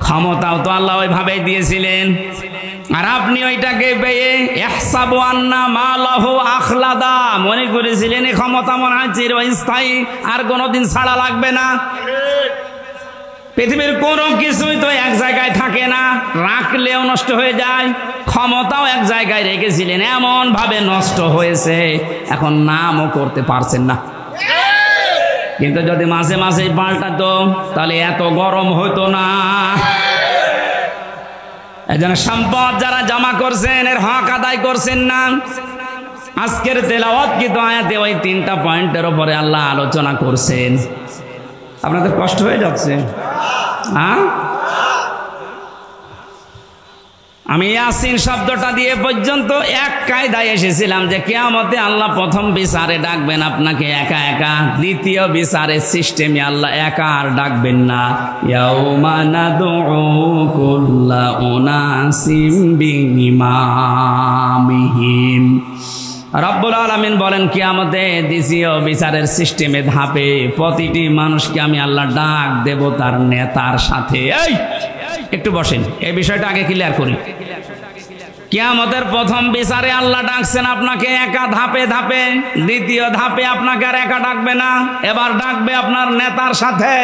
ক্ষমতাও তো আল্লাহ ওইভাবেই দিয়েছিলেন। আর আপনি ওইটাকে পেয়ে ইহসাবু আন্না মালাহু আখলাদা, মনে করেছিলেন এই ক্ষমতা মনে হয় চিরস্থায়ী, আর কোনোদিন ছাড়া লাগবে না। পৃথিবীর কোনো কিছুই তো এক জায়গায় থাকে না, রাখলেও নষ্ট হয়ে যায়। ক্ষমতাও এক জায়গায় রেখেছিলেন, এমন ভাবে নষ্ট হয়েছে এখন নামও করতে পারছেন না। কিন্তু যদি মাঝে মাঝে পাল্টাতো তাহলে এত গরম হতো না। এজন্য সম্পদ যারা জমা করছেন এর হক আদায় করছেন না। আজকের তেলাওয়াত কিন্তু আয়াতে ওই 3টা পয়েন্টের উপরে আল্লাহ আলোচনা করছেন। আপনাদের কষ্ট হয়ে যাচ্ছে? হ্যাঁ, আমি ইয়াসিন শব্দটা দিয়ে পর্যন্ত এক কায়দায় এসেছিলাম যে কিয়ামতে আল্লাহ প্রথম বিচারে ডাকবেন আপনাকে একা একা, দ্বিতীয় বিচারের সিস্টেমে আল্লাহ একা আর ডাকবেন না। ইয়াউমা নাদউ কুল্লা উনাসিম বিইমামিহিম। রব্বুল আলামিন বলেন কিয়ামতে দ্বিতীয় বিচারের সিস্টেমে ধাপে প্রতিটি মানুষকে আমি আল্লাহ ডাক দেব তার নেতার সাথে। এই একটু বসেন, এই বিষয়টা আগে ক্লিয়ার করি। কিয়ামতের প্রথম বিচারে আল্লাহ ডাকছেন আপনাকে একা ধাপে ধাপে, দ্বিতীয় ধাপে আপনাকে আর একা ডাকবে না, এবার ডাকবে আপনার নেতার সাথে।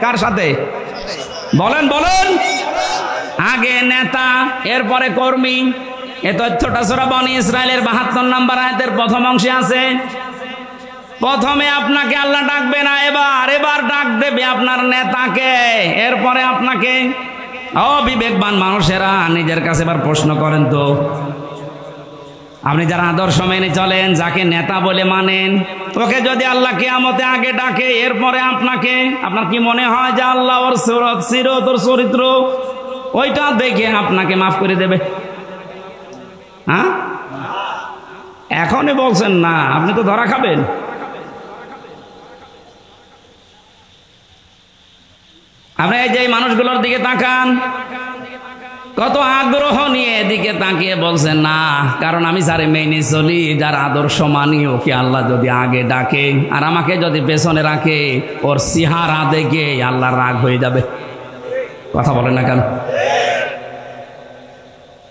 কার সাথে বলেন বলেন? আগে নেতা, এরপরে কর্মী। এ তথ্যটা সূরা বনী ইসরাইলের 72 নম্বর আয়াতের প্রথম অংশে আছে। প্রথমে আপনাকে আল্লাহ ডাকবে না, এবার ডাক দেবে আপনার নেতাকে, এরপরে আপনাকে। অবিবেকবান মানুষেরা নিজের কাছে এবার প্রশ্ন করেন তো, আপনি যারা আদর্শ মেনে চলেন, যাকে নেতা বলে মানেন, ওকে যদি আল্লাহ কিয়ামতে আগে ডাকে, এরপরে আপনাকে, আপনার কি মনে হয় যে আল্লাহ ওর সিরত ওর চরিত্র ওইটা দেখে আপনাকে মাফ করে দেবে? হ্যাঁ, এখনই বলছেন না, আপনি তো ধরা খাবেন। আপনি এই যে মানুষগুলোর দিকে তাকান, কত আগ্রহ নিয়ে এদিকে তাকিয়ে বলছেন না, কারণ আমি যারে মেনে চলি, যার আদর্শ মানি, ওকে আল্লাহ যদি আগে ডাকে আর আমাকে যদি পেছনে রাখে, ওর চেহারা দেখে আল্লাহর রাগ হয়ে যাবে। কথা বলেন না কেন?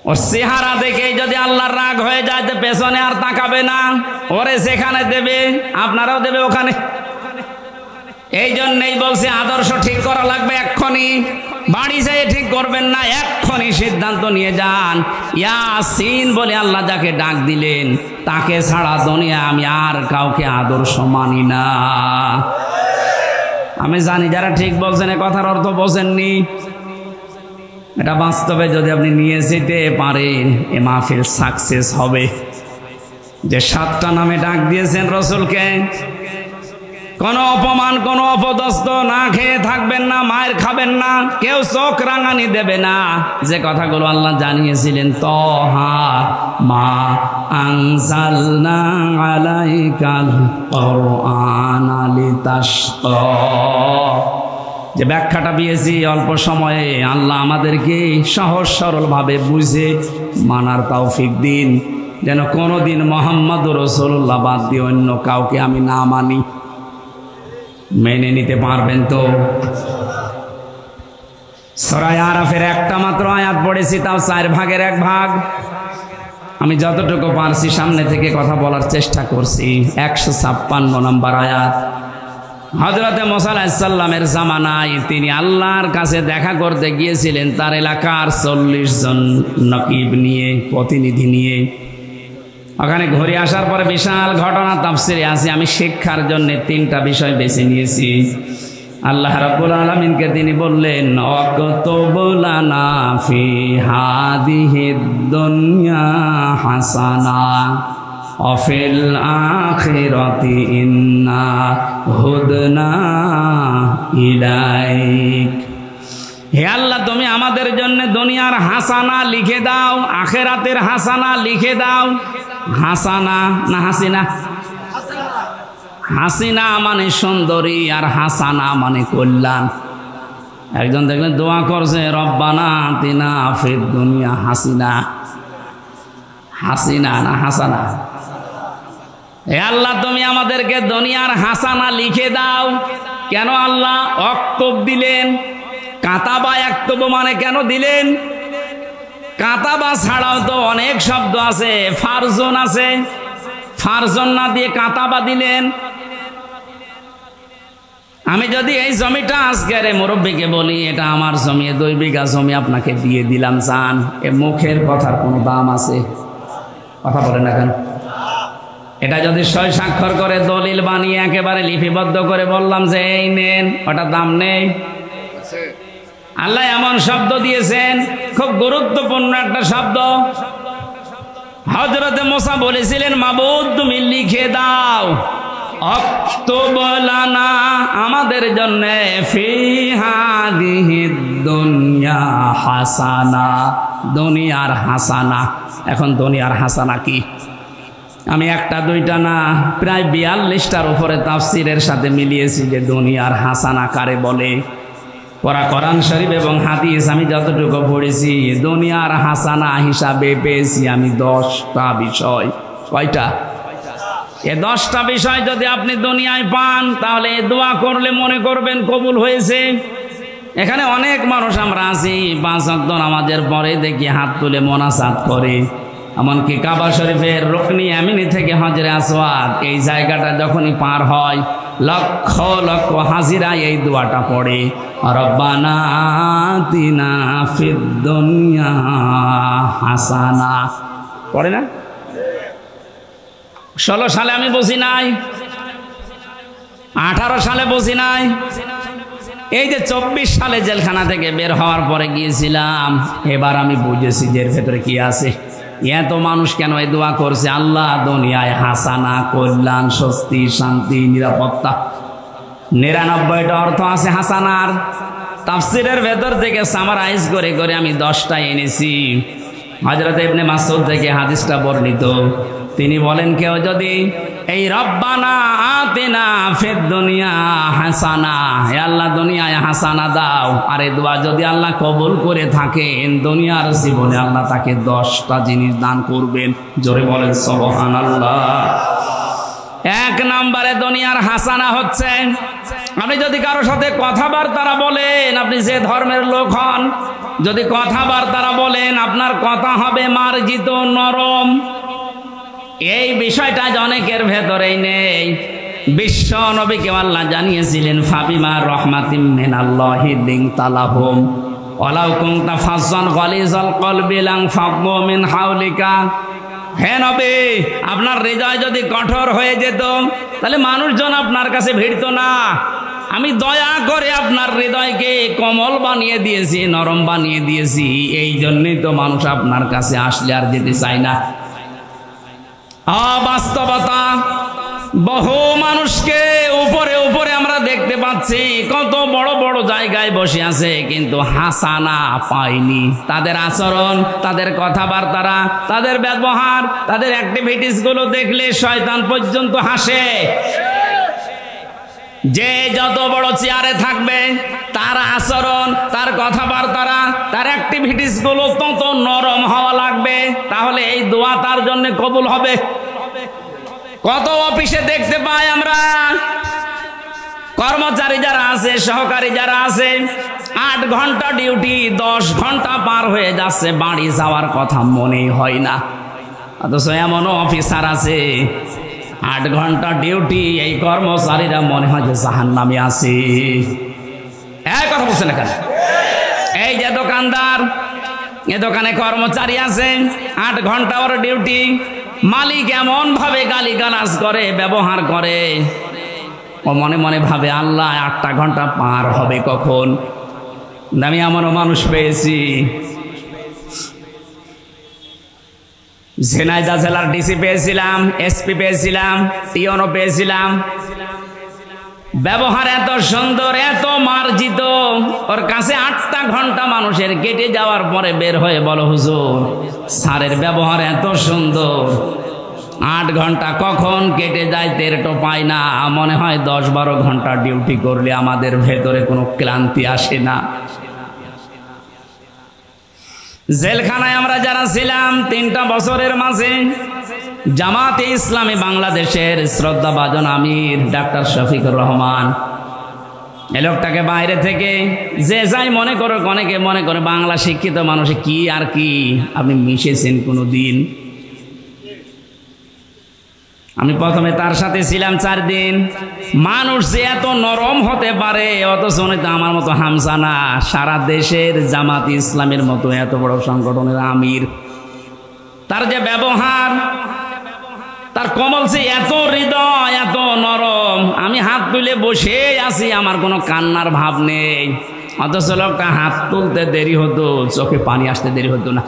ওর চেহারা দেখে যদি আল্লাহর রাগ হয়ে যায়, তো পেছনে আর তাকাবে না, ওরে সেখানে দেবে, আপনারাও দেবে ওখানে। এই জন্যই বলছে আদর্শ ঠিক করা লাগবে এক্ষুনি। বাড়ি যেয়ে ঠিক করবেন না, এক্ষুনি সিদ্ধান্ত নিয়ে যান। ইয়াসিন বলে আল্লাহ যাকে ডাক দিলেন, তাকে ছাড়া দুনিয়া আমি আর কাউকে আদর্শ মানি না। আমি জানি যারা ঠিক বলছেন, এ কথার অর্থ বোঝেননি। এটা বাস্তবে যদি আপনি নিয়ে যেতে পারেন, এ মাহফিল সাকসেস হবে। যে 7টা নামে ডাক দিয়েছেন রসুলকে, কোনো অপমান, কোনো অপদস্থ না খেয়ে থাকবেন না, মায়ের খাবেন না, কেউ চোখ রাঙানি দেবে না। যে কথাগুলো আল্লাহ জানিয়েছিলেন, তহা মা আনজালনা আলাইকাল কুরআনা লিতাশকা, যে ব্যাখ্যাটা পেয়েছি অল্প সময়ে, আল্লাহ আমাদেরকে সহজ সরল ভাবে বুঝে মানার তৌফিক দিন, যেন কোনোদিন মুহাম্মদুর রাসূলুল্লাহ বাদ দিয়ে অন্য কাউকে আমি না মানি। মেনে নিতে পারবেন তো? সূরা আরাফের একটা মাত্র আয়াত পড়েছি, তাও 4 ভাগের 1 ভাগ। আমি যতটুকু পারছি সামনে থেকে কথা বলার চেষ্টা করছি। 156 নম্বর আয়াত। হযরতে মুসা আলাইহিস সালামের জামানায় তিনি আল্লাহর কাছে দেখা করতে গিয়েছিলেন, তার এলাকার 40 জন নকিব নিয়ে, প্রতিনিধি নিয়ে। ওখানে ঘুরে আসার পরে বিশাল ঘটনা তাফসিরে আছে। আমি শিক্ষার জন্য 3টা বিষয় বেছে নিয়েছি। আল্লাহ রাব্বুল আলামিনকে তিনি বললেন, ওয়াকতুব লানা ফি হাদিহিদ দুনিয়া হাসানা ওয়া ফিল আখিরাতি ইন্না হুদনা ইলাইক। হে আল্লাহ, তুমি আমাদের জন্য দুনিয়ার হাসানা লিখে দাও, আখিরাতের হাসানা লিখে দাও। হাসানা না হাসিনা? হাসিনা মানে সুন্দরী, আর হাসানা মানে কল্যাণ। একজন দেখলেন দোয়া করছে, রব্বানা আতিনা ফিদ দুনিয়া হাসিনা। হাসিনা না হাসানা? হে আল্লাহ, তুমি আমাদেরকে দুনিয়ার হাসানা লিখে দাও। কেন আল্লাহ অক্তব দিলেন? কাতাবা একতব মানে কেন দিলেন? কাতাবা ছাড়াও তো অনেক শব্দ আছে, ফারজন আছে, ফারজন না দিয়ে কাতাবা দিলেন। আমি যদি এই জমিটা আজকের মুরব্বীকে বলি, এটা আমার জমি, 2 বিঘা জমি আপনাকে দিয়ে দিলাম, চান, এ মুখের কথার কোনো দাম আছে? কথা বলেন না কেন? এটা যদি 6 স্বাক্ষর করে দলিল বানিয়ে একেবারে লিপিবদ্ধ করে বললাম যে এই নেন, ওটা দাম নেই? আল্লাহ এমন শব্দ দিয়েছেন, খুব গুরুত্বপূর্ণ একটা শব্দ। হযরতে মুসা বলেছিলেন, মাবুদ তুমি লিখে দাও, অক্তুব লানা, আমাদের জন্য, ফি হাদিহিদ দুনিয়া হাসানা, দুনিয়ার হাসানা। এখন দুনিয়ার হাসানা কি? আমি 1টা 2টা না, প্রায় 42টার উপরে তাফসিরের সাথে মিলিয়েছি যে দুনিয়ার হাসানা কারে বলে। কোরআন শরীফ এবং হাদিস আমি যতটুকু পড়েছি, দুনিয়ার হাসানা হিসাবে পেয়েছি আমি 10টা বিষয়। কয়টা? এই 10টা বিষয় যদি আপনি দুনিয়ায় পান, তাহলে দোয়া করলে মনে করবেন কবুল হয়েছে। এখানে অনেক মানুষ আমরা আছি, 5 ওয়াক্ত নামাজের পরে দেখি হাত তুলে মোনাজাত করে। এমনকি কাবা শরীফের রুকনি ইয়ামিনি থেকে হজরে আসওয়াদ, এই জায়গাটা যখনই পার হয়, লক্ষ লক্ষ হাজিরা এই দোয়াটা পড়ে, রব্বানা আতিনা ফিদ দুনিয়া হাসানা। পড়ে না? 16 সালে আমি বসি নাই, 18 সালে বসি নাই, এই যে 24 সালে জেলখানা থেকে বের হওয়ার পরে গিয়েছিলাম, এবার আমি বুঝেছি যে এর ভেতরে কি আছে। এত মানুষ কেন এই দোয়া করছে? আল্লাহ দুনিয়ায় হাসানা, কল্যাণ, স্বস্তি, শান্তি, নিরাপত্তা। ৯৯টা অর্থ আছে হাসানার। তাফসিরের ভেতর থেকে সামারাইজ করে করে আমি 10টা এনেছি। হযরত ইবনে মাসউদ থেকে হাদিসটা বর্ণিত। তিনি বলেন, কেউ যদি এই রব্বানা আতিনা ফিদ দুনিয়া হাসানা, হে আল্লাহ দুনিয়ায় হাসানা দাও, আর এই দোয়া যদি আল্লাহ কবুল করে থাকেন, দুনিয়ার জীবনে আল্লাহ তাকে 10টা জিনিস দান করবেন। জোরে বলেন সুবহানাল্লাহ। 1 নম্বরে দুনিয়ার হাসানা হচ্ছে, আপনি যদি কারো সাথে কথাবার্তা বলেন, আপনি যে ধর্মের লোক হন, যদি কথাবার্তা বলেন, আপনার কথা হবে মার্জিত, নরম। এই বিষয়টা অনেকের ভেতরেই নেই। বিশ্ব নবীকে আল্লাহ জানিয়েছিলেন, ফাবিমা রহমাতিম মিনাল্লাহি লিনতা লাহুম ওয়ালাউ কুনতা ফাজ্জান গালিজাল কলবি লানফাদ্দু মিন হাওলিকা। হে নবী, আপনার হৃদয় যদি কঠোর হয়ে যেত, তাহলে মানুষজন আপনার কাছে ভিড়তো না। আমি দয়া করে আপনার হৃদয়কে কোমল বানিয়ে দিয়েছি, নরম বানিয়ে দিয়েছি। এই জন্যই তো মানুষ আপনার কাছে আসলে আর যেতে চায় না। অবাস্তবতা, বহু মানুষকে উপরে উপরে আমরা দেখতে পাচ্ছি, কত বড় বড় জায়গায় বসে আছে, কিন্তু হাসানা পায়নি। তাদের আচরণ, তাদের কথাবার্তা, তাদের ব্যবহার, তাদের অ্যাক্টিভিটিস গুলো দেখলে শয়তান পর্যন্ত হাসে। যে যত বড় চেয়ারে থাকবে, তার আচরণ, তার কথাবার্তা, তার অ্যাক্টিভিটিস গুলো তত নরম হওয়া লাগবে, তাহলে এই দোয়া তার জন্য কবুল হবে। কত অফিসে দেখতে পাই আমরা, কর্মচারী যারা আছে, সহকারী যারা আছে, 8 ঘন্টা ডিউটি, 10 ঘন্টা পার হয়ে যাচ্ছে, বাড়ি যাওয়ার কথা মনেই হয় না। অথচ এমনও অফিসার আছে, 8 ঘন্টা ডিউটি, এই কর্মচারীরা মনে হয় যে জাহান্নামে আছে। এই কথা বলছেন এখানে। এই যে দোকানদার, এ দোকানে কর্মচারী আছে, 8 ঘন্টা ওর ডিউটি, মালিক এমন ভাবে গালিগালাজ করে, ব্যবহার করে, ও মনে মনে ভাবে আল্লাহ 8টা ঘন্টা পার হবে কখন। আমি এমনও মানুষ পেয়েছি, ঝিনাইদহ জেলার ডিসি পেয়েছিলাম, এসপি পেয়েছিলাম, টিওনও পেয়েছিলাম। ব্যবহার এত সুন্দর, এত মার্জিত, ওর কাছে 8টা ঘন্টা মানুষের কেটে যাওয়ার পরে বের হয়ে বলো, হুজুর স্যারের ব্যবহার এত সুন্দর, 8 ঘন্টা কখন কেটে যায় টেরটো পাই না। মনে হয় 10-12 ঘন্টা ডিউটি করলে আমাদের ভেতরে কোনো ক্লান্তি আসে না। জেলখানায় আমরা যারা ছিলাম 3টা বছরের মাঝে, জামাতে ইসলামী বাংলাদেশের শ্রদ্ধাভাজন আমির ডাক্তার শফিকুর রহমান, এই লোকটাকে বাইরে থেকে যে যাই মনে করো, অনেকে মনে করে বাংলা শিক্ষিত মানুষ কি আর কি, আপনি মিশেছেন কোনো দিন? আমি প্রথমে তার সাথে ছিলাম 4 দিন। মানুষ যে এত নরম হতে পারে, অথচ উনি তো আমার মতো হামসা না। সারা দেশের জামাত ইসলামের মতো এত বড় সংগঠনের আমির, তার যে ব্যবহার, তার কমল সে এত হৃদয়, এত নরম। আমি হাত তুলে বসে আছি, আমার কোনো কান্নার ভাব নেই, অথচ লোকটা হাত তুলতে দেরি হতো, চোখে পানি আসতে দেরি হতো না।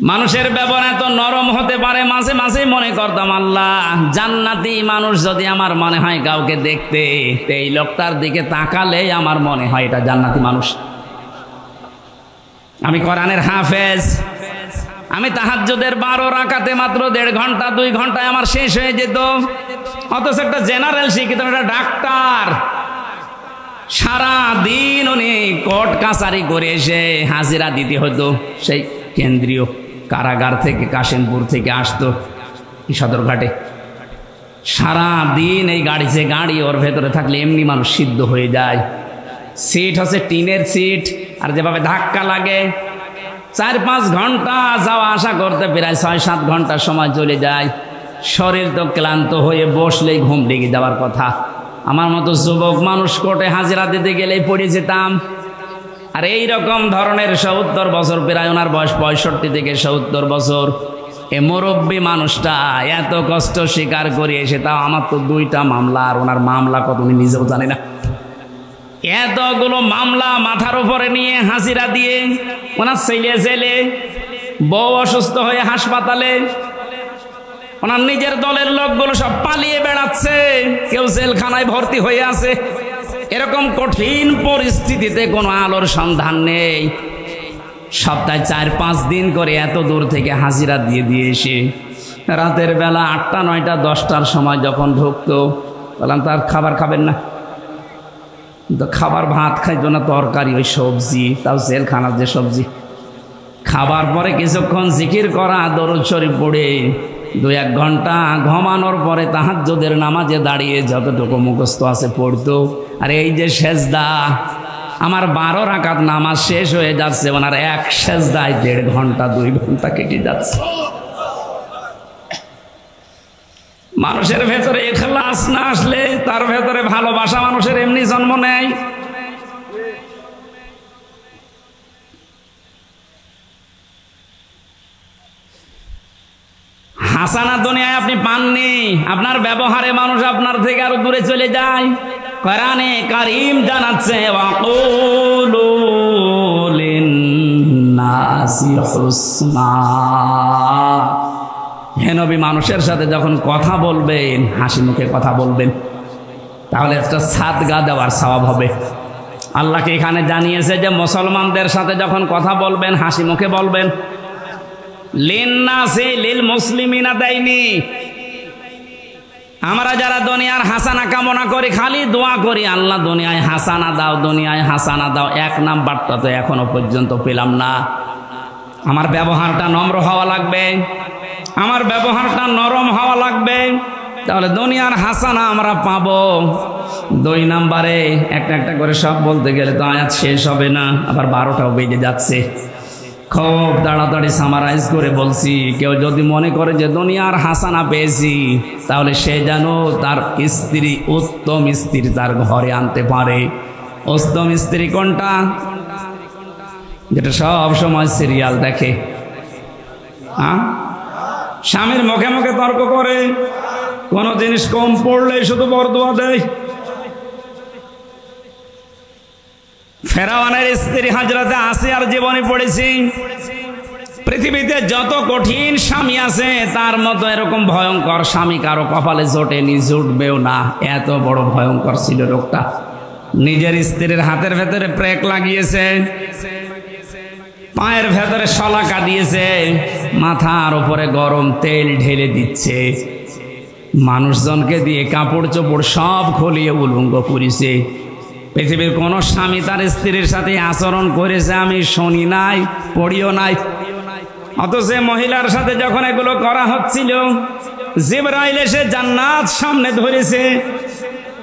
মানুষের ব্যবহার এত নরম হতে পারে, মাঝে মাঝে মনে করতাম আল্লাহ জান্নাতি মানুষ যদি আমার মনে হয় কাউকে দেখতে, এই লোকটার দিকে তাকালে আমার মনে হয় এটা জান্নাতি মানুষ। আমি কোরআনের হাফেজ, আমি তাহাজ্জুদের 12 রাকাতে মাত্র 1.5 ঘন্টা 2 ঘন্টায় আমার শেষ হয়ে যেত, অথচ একটা জেনারেল শিক্ষিত একটা ডাক্তার সারা দিন উনি কোর্ট কাছারি করে এসে হাজিরা দিতে হতো। সেই কেন্দ্রীয় কারাগার থেকে, কাশিমপুর থেকে আসতো সদরঘাটে, সারা দিন এই গাড়ি ওর ভেতরে থাকলে এমনি মানুষ সিদ্ধ হয়ে যায়। সিট হচ্ছে টিনের সিট, আর যেভাবে ধাক্কা লাগে 4-5 ঘন্টা যাওয়া আসা করতে প্রায় 6-7 ঘন্টা সময় চলে যায়। শরীর তো ক্লান্ত হয়ে বসলেই ঘুম লেগে যাওয়ার কথা। আমার মতো যুবক মানুষ কোর্টে হাজিরা দিতে গেলেই পড়ে যেতাম। আর এই রকম ধরনের 70 বছর, প্রায় ওনার বয়স 65 থেকে 70 বছর, এ মুরব্বী মানুষটা এত কষ্ট স্বীকার করে এসে, তাও আমার তো 2টা মামলা, আর ওনার মামলা কত উনি নিজেও জানে না। এতগুলো মামলা মাথার উপরে নিয়ে হাজিরা দিয়ে ওনার ছেলে বউ অসুস্থ হয়ে হাসপাতালে, ওনার নিজের দলের লোকগুলো সব পালিয়ে বেড়াচ্ছে, কেউ জেলখানায় ভর্তি হয়ে আছে। এরকম কঠিন পরিস্থিতিতে কোনো আলোর সন্ধান নেই। সপ্তাহে 4-5 দিন করে এত দূর থেকে হাজিরা দিয়ে এসে রাতের বেলা 8টা 9টা 10টার সময় যখন ঢুকতো, বললাম তার খাবার খাবেন না? তো খাবার ভাত খাইতো না, তরকারি ওই সবজি, তাও জেলখানার যে সবজি। খাবার পরে কিছুক্ষণ জিকির করা, দরুদ শরীফ পড়ে 2-1 ঘন্টা ঘুমানোর পরে তাহাজ্জুদের নামাজে দাঁড়িয়ে যতটুকু মুখস্থ আছে পড়তো। আর এই যে সেজদা, আমার 12 রাকাত নামাজ শেষ হয়ে যাচ্ছে, ওনার এক সেজদায় 1.5 ঘন্টা 2 ঘন্টা কেটে যাচ্ছে। মানুষের ভেতরে ইখলাস না আসলে তার ভেতরে ভালোবাসা মানুষের এমনি জন্ম নেয়। হাসানা দুনিয়ায় আপনি পাননি, আপনার ব্যবহারে মানুষ আপনার থেকে আরো দূরে চলে যায়। কোরআনে কারীম জানাচ্ছে, ওয়াকুলু লিন-নাসি হুসনা। হে নবী, মানুষের সাথে যখন কথা বলবেন হাসি মুখে কথা বলবেন, তাহলে একটা সাদগা দেওয়ার সওয়াব হবে। আল্লাহকে এখানে জানিয়েছে যে মুসলমানদের সাথে যখন কথা বলবেন হাসি মুখে বলবেন। লিন-নাসি লিল মুসলিমিনা দেয়নি। আমরা যারা দুনিয়ার হাসানা কামনা করি, খালি দোয়া করি, আল্লাহ দুনিয়ায় হাসানা দাও, দুনিয়ায় হাসানা দাও, 1 নাম্বারটা তো এখনো পর্যন্ত পেলাম না। আমার ব্যবহারটা নম্র হওয়া লাগবে, আমার ব্যবহারটা নরম হওয়া লাগবে, তাহলে দুনিয়ার হাসানা আমরা পাবো। 2 নাম্বারে একটা একটা করে সব বলতে গেলে তো আয়াত শেষ হবে না, আবার 12টাও বেজে যাচ্ছে। খুব তাড়াতাড়ি সামারাইজ করে বলছি, কেউ যদি মনে করে যে দুনিয়ার হাসানা পেয়েছি, তাহলে সে যেন তার স্ত্রী, উত্তম স্ত্রী তার ঘরে আনতে পারে। উত্তম স্ত্রী কোনটা? যেটা সব সময় সিরিয়াল দেখে, স্বামীর মুখে মুখে তর্ক করে, কোন জিনিস কম পড়লে শুধু বরদোয়া দেয়। ফেরাউনের স্ত্রী হযরতে আসিয়ার জীবনী পড়েছি। পৃথিবীতে যত কঠিন স্বামী আছে, তার মতো এরকম ভয়ঙ্কর স্বামী কারো কপালে জোটেনি, জুটবেও না। এত বড় ভয়ঙ্কর ছিল লোকটা। নিজের স্ত্রীর হাতের ভেতরে প্রেক লাগিয়েছে, পায়ের ভেতরে শলাকা দিয়েছে, মাথার উপরে গরম তেল ঢেলে দিচ্ছে, মানুষজনকে দিয়ে কাপড় চোপড় সব খুলিয়ে উলঙ্গ করেছে। পৃথিবীর কোন স্বামী তার স্ত্রীর সাথে আচরণ করেছে আমি শুনি নাই, পড়িও নাই। অথচ মহিলার সাথে যখন এগুলো করা হচ্ছিল, জিবরাইল এসে জান্নাত সামনে ধরেছে।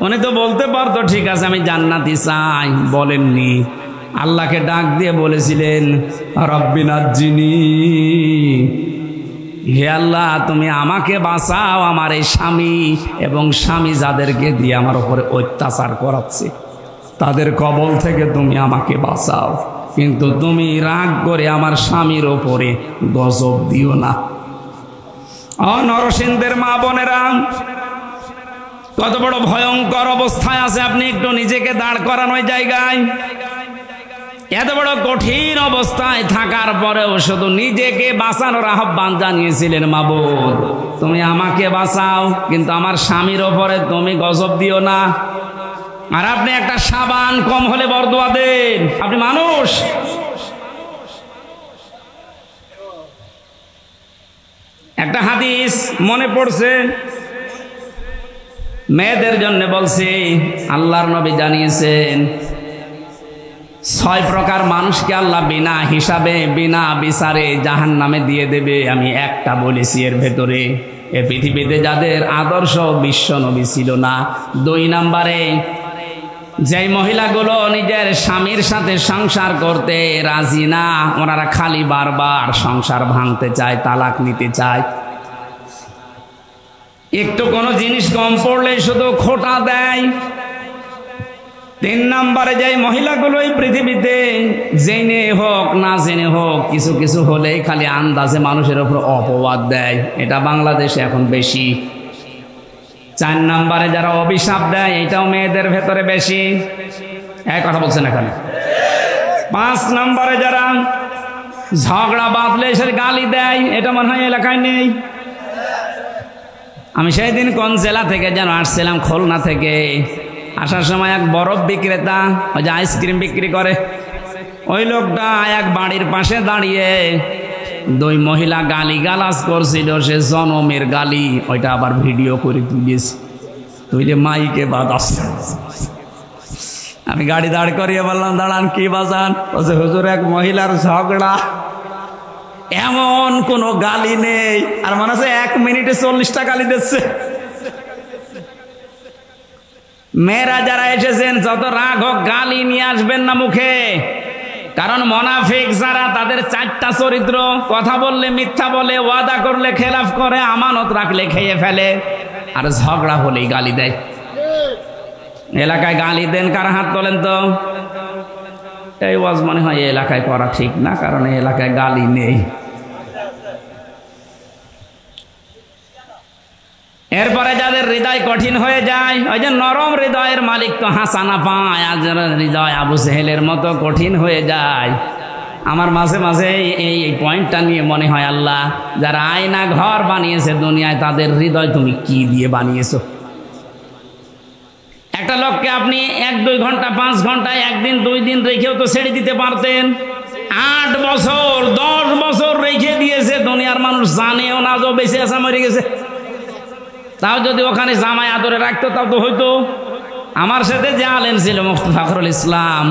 উনি তো বলতে পারতো ঠিক আছে আমি জান্নাতি চাই, বলেননি। আল্লাহকে ডাক দিয়ে বলেছিলেন, রব্বি নাজ্জিনি, হে আল্লাহ তুমি আমাকে বাঁচাও, আমার এই স্বামী এবং স্বামী যাদেরকে দিয়ে আমার উপরে অত্যাচার করাচ্ছে, তাদের কবল থেকে তুমি আমাকে বাঁচাও, কিন্তু তুমি রাগ করে আমার স্বামীর ওপরে গজব দিও না। নরসিংদের মা বোনেরা, কত বড় ভয়ঙ্কর অবস্থায় আছে আপনি একটু নিজেকে দাঁড় করান ওই জায়গায়। এত বড় কঠিন অবস্থায় থাকার পরেও শুধু নিজেকে বাঁচানোর আহ্বান জানিয়েছিলেন, মাবুদ তুমি আমাকে বাঁচাও, কিন্তু আমার স্বামীর ওপরে তুমি গজব দিও না। আর আপনি একটা সাবান কম হলে বরদোয়া দেন, আপনি মানুষ। একটা হাদিস মনে পড়ছে, মেয়েদের জন্য বলছি, আল্লাহর নবী জানিয়েছেন 6 প্রকার মানুষকে আল্লাহ বিনা হিসাবে বিনা বিচারে জাহান্নামে দিয়ে দেবে। আমি একটা বলেছি এর ভেতরে, এ পৃথিবীতে যাদের আদর্শ বিশ্ব নবী ছিল না। 2 নাম্বারে, যেই মহিলাগুলো নিজের স্বামীর সাথে সংসার করতে রাজি না, ওনারা খালি বারবার সংসার ভাঙতে চায়, তালাক নিতে চায়, একটু কোনো জিনিস কম পড়লে শুধু খোঁটা দেয়। 3 নাম্বারে, যেই মহিলাগুলো এই পৃথিবীতে জেনে হোক না জেনে হোক কিছু কিছু হলেই খালি আন্দাজে মানুষের উপর অপবাদ দেয়, এটা বাংলাদেশে এখন বেশি। 4 নাম্বারে যারা অভিশাপ দেয়, এটাও মেয়েদের ভেতরে বেশি। এক কথা বলছেন এখানে। 5 নাম্বারে যারা ঝগড়া বাঁধলে সে গালি দেয়, এটা মনে হয় এলাকায় নেই। আমি সেই দিন কোন জেলা থেকে যেন আসছিলাম, খুলনা থেকে। আসার সময় এক বরফ বিক্রেতা, ওই যে আইসক্রিম বিক্রি করে, ওই লোকটা এক বাড়ির পাশে দাঁড়িয়ে দুই মহিলা গালি গালাজ করছিল, সে জনমের গালি, ওইটা আবার ভিডিও করে তুলিয়েছে, তুই যে মাইকে বাজাস। আমি গাড়ি দাঁড় করিয়ে বললাম, দাঁড়ান, কি বাজান? বলছে, হুজুর এক মহিলার ঝগড়া, এমন কোনো গালি নেই। আর মনে হচ্ছে 1 মিনিটে 40টা গালি দিচ্ছে। মেয়েরা যারা এসেছেন, যত রাগ হোক গালি নিয়ে আসবেন না মুখে, কারণ মুনাফিক যারা, তাদের 4টা চরিত্র: কথা বললে মিথ্যা বলে, ওয়াদা করলে খেলাফ করে, আমানত রাখলে খেয়ে ফেলে, আর ঝগড়া হলেই গালি দেয়। এলাকায় গালি দেন কার? হাত তোলেন তো। এই ওয়াজ মনে হয় এই এলাকায় করা ঠিক না, কারণ এই এলাকায় গালি নেই। এরপরে যাদের হৃদয় কঠিন হয়ে যায়, ওই যে নরম হৃদয়ের মালিক তো হাসানা পায়, আর যারা হৃদয় আবু সেহেলের মতো কঠিন হয়ে যায়, আমার মাঝে মাঝে এই পয়েন্টটা নিয়ে মনে হয়, আল্লাহ যারা আয়না ঘর বানিয়েছে দুনিয়ায়, তাদের হৃদয় তুমি কি দিয়ে বানিয়েছো? একটা লোককে আপনি 1-2 ঘন্টা, 5 ঘন্টায়, 1 দিন 2 দিন রেখেও তো ছেড়ে দিতে পারতেন। 8 বছর 10 বছর রেখে দিয়েছে, দুনিয়ার মানুষ জানেও না যে বেঁচে আছে, মরে গেছে। তাও যদি ওখানে জামাই আদরে রাখতো, তাও তো হইতো। আমার সাথে যে আলেম ছিল মুফতি ফখরুল ইসলাম,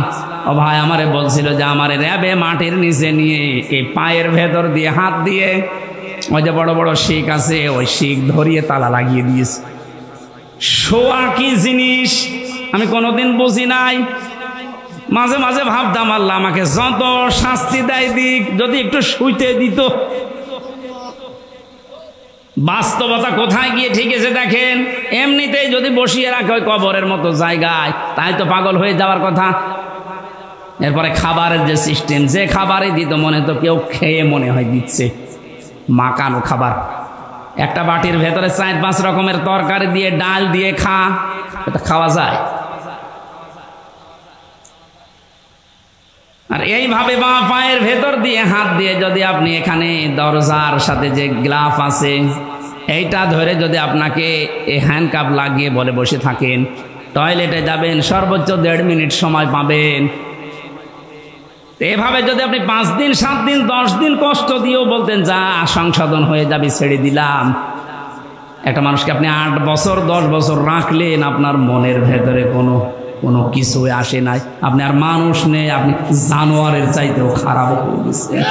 ও ভাই আমারে বলছিল যে আমারে র্যাবে মাটির নিচে নিয়ে এই পায়ের ভেতর দিয়ে হাত দিয়ে ওই যে বড় বড় শিক আছে, ওই শিক ধরিয়ে তালা লাগিয়ে দিয়েছে। শোয়া কি জিনিস আমি কোনোদিন বুঝি নাই। মাঝে মাঝে ভাবতাম, আল্লাহ আমাকে যত শাস্তি দেয় দিক, যদি একটু শুইতে দিত। বাস্তবতা কোথায় গিয়ে ঠিকেছে দেখেন। এমনিতেই যদি বসিয়ে রাখে ওই কবরের মতো জায়গায়, তাই তো পাগল হয়ে যাওয়ার কথা। এরপরে খাবারের যে সিস্টেম, যে খাবারই দিত মনে তো কেউ খেয়ে মনে হয় দিচ্ছে মাকানো খাবার। একটা বাটির ভেতরে 4-5 রকমের তরকারি দিয়ে, ডাল দিয়ে এটা খাওয়া যায়? আর এইভাবে বা পায়ের ভেতর দিয়ে হাত দিয়ে যদি আপনি এখানে দরজার সাথে যে গ্লাফ আছে, এইটা ধরে যদি আপনাকে এই হ্যান্ডকাপ লাগিয়ে বলে বসে থাকেন, টয়লেটে যাবেন সর্বোচ্চ 1.5 মিনিট সময় পাবেন। এভাবে যদি আপনি 5 দিন 7 দিন 10 দিন কষ্ট দিয়েও বলতেন যা সংশোধন হয়ে যাবে, ছেড়ে দিলাম, একটা মানুষকে আপনি 8 বছর 10 বছর রাখলেন, আপনার মনের ভেতরে কোনো কিছু আসে নাই, আপনি আর মানুষ নেই, আপনি জানোয়ারের চাইতেও খারাপ হয়ে গেছেন।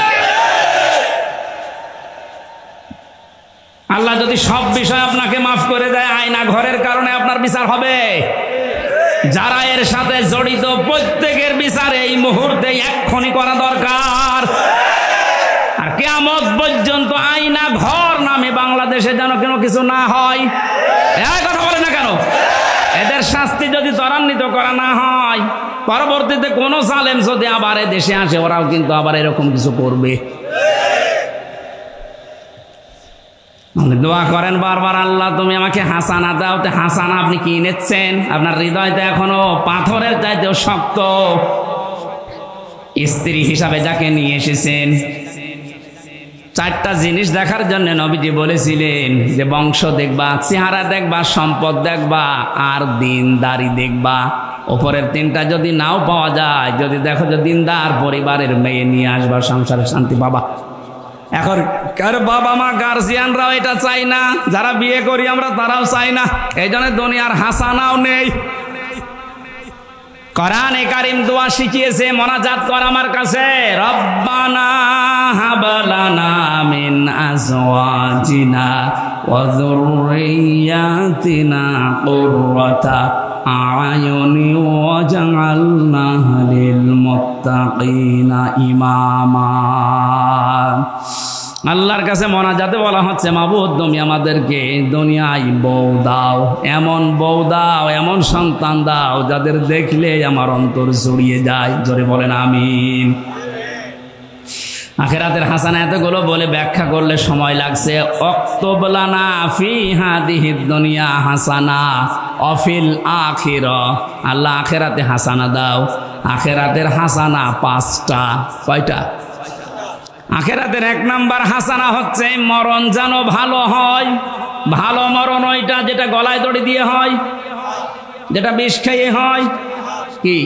আল্লাহ যদি সব বিষয় আপনাকে মাফ করে দেয়, আয়না ঘরের কারণে আপনার বিচার হবে। যারা এর সাথে জড়িত প্রত্যেকের বিচার এই মুহূর্তে এক্ষুনি করা দরকার। আর কিয়ামত পর্যন্ত আয়না ঘর নামে বাংলাদেশে যেন কোনো কিছু না হয়। এই কথা বলে না কেন? এদের শাস্তি যদি ত্বরান্বিত করা না হয়, পরবর্তীতে কোনো জালেম যদি আবার দেশে আসে, ওরাও কিন্তু আবার এরকম কিছু করবে। দোয়া করেন বারবার, আল্লাহ তুমি আমাকে হাসানা দাও। তো হাসানা আপনি কি নিচ্ছেন? আপনার হৃদয়টা এখনো পাথরের চাইতেও শক্ত। স্ত্রী হিসাবে যাকে নিয়ে এসেছেন, 4টা জিনিস দেখার জন্য নবীজি বলেছিলেন যে বংশ দেখবা, চেহারা দেখবা, সম্পদ দেখবা, আর দিনদারি দেখবা। ওপরের 3টা যদি নাও পাওয়া যায়, যদি দেখো যে দিনদার পরিবারের মেয়ে নিয়ে আসবা, সংসারে শান্তি পাবা। এখন কার বাবা মা গার্জিয়ানরাও এটা চাই না, যারা বিয়ে করি আমরা তারাও চাই না, এই জন্য দুনিয়ার হাসানাও নেই। কোরআনে কারীম দোয়া শিখিয়েছে, মোনাজাত কর আমার কাছে, রব্বানা হাবলানা মিন আজওয়াজিনা ওয়া যুররিয়াতিনা কুররাতা আ'য়ুনি ওয়াজআলনা লিল মুত্তাকিনা ইমামা। আল্লাহর কাছে মোনাজাতে বলা হচ্ছে, মাবুদ তুমি আমাদেরকে দুনিয়ায় বউ দাও, এমন বউ দাও, এমন সন্তান দাও যাদের দেখলে আমার অন্তর জড়িয়ে যায়। জোরে বলেন আমিন। আখিরাতের হাসানা এতগুলো বলে ব্যাখ্যা করলে সময় লাগছে। অক্তবলানা ফি হাদিহিদ দুনিয়া হাসানা অফিল আখিরা, আল্লাহ আখিরাতে হাসানা দাও। আখিরাতের হাসানা 5টা। কয়টা? আখিরাতের 1 নাম্বার হাসানা হচ্ছে মরণ যেন ভালো হয়। ভালো মরণ ওইটা যেটা গলায় দড়ি দিয়ে হয়, যেটা বিষ খেয়ে হয়। কি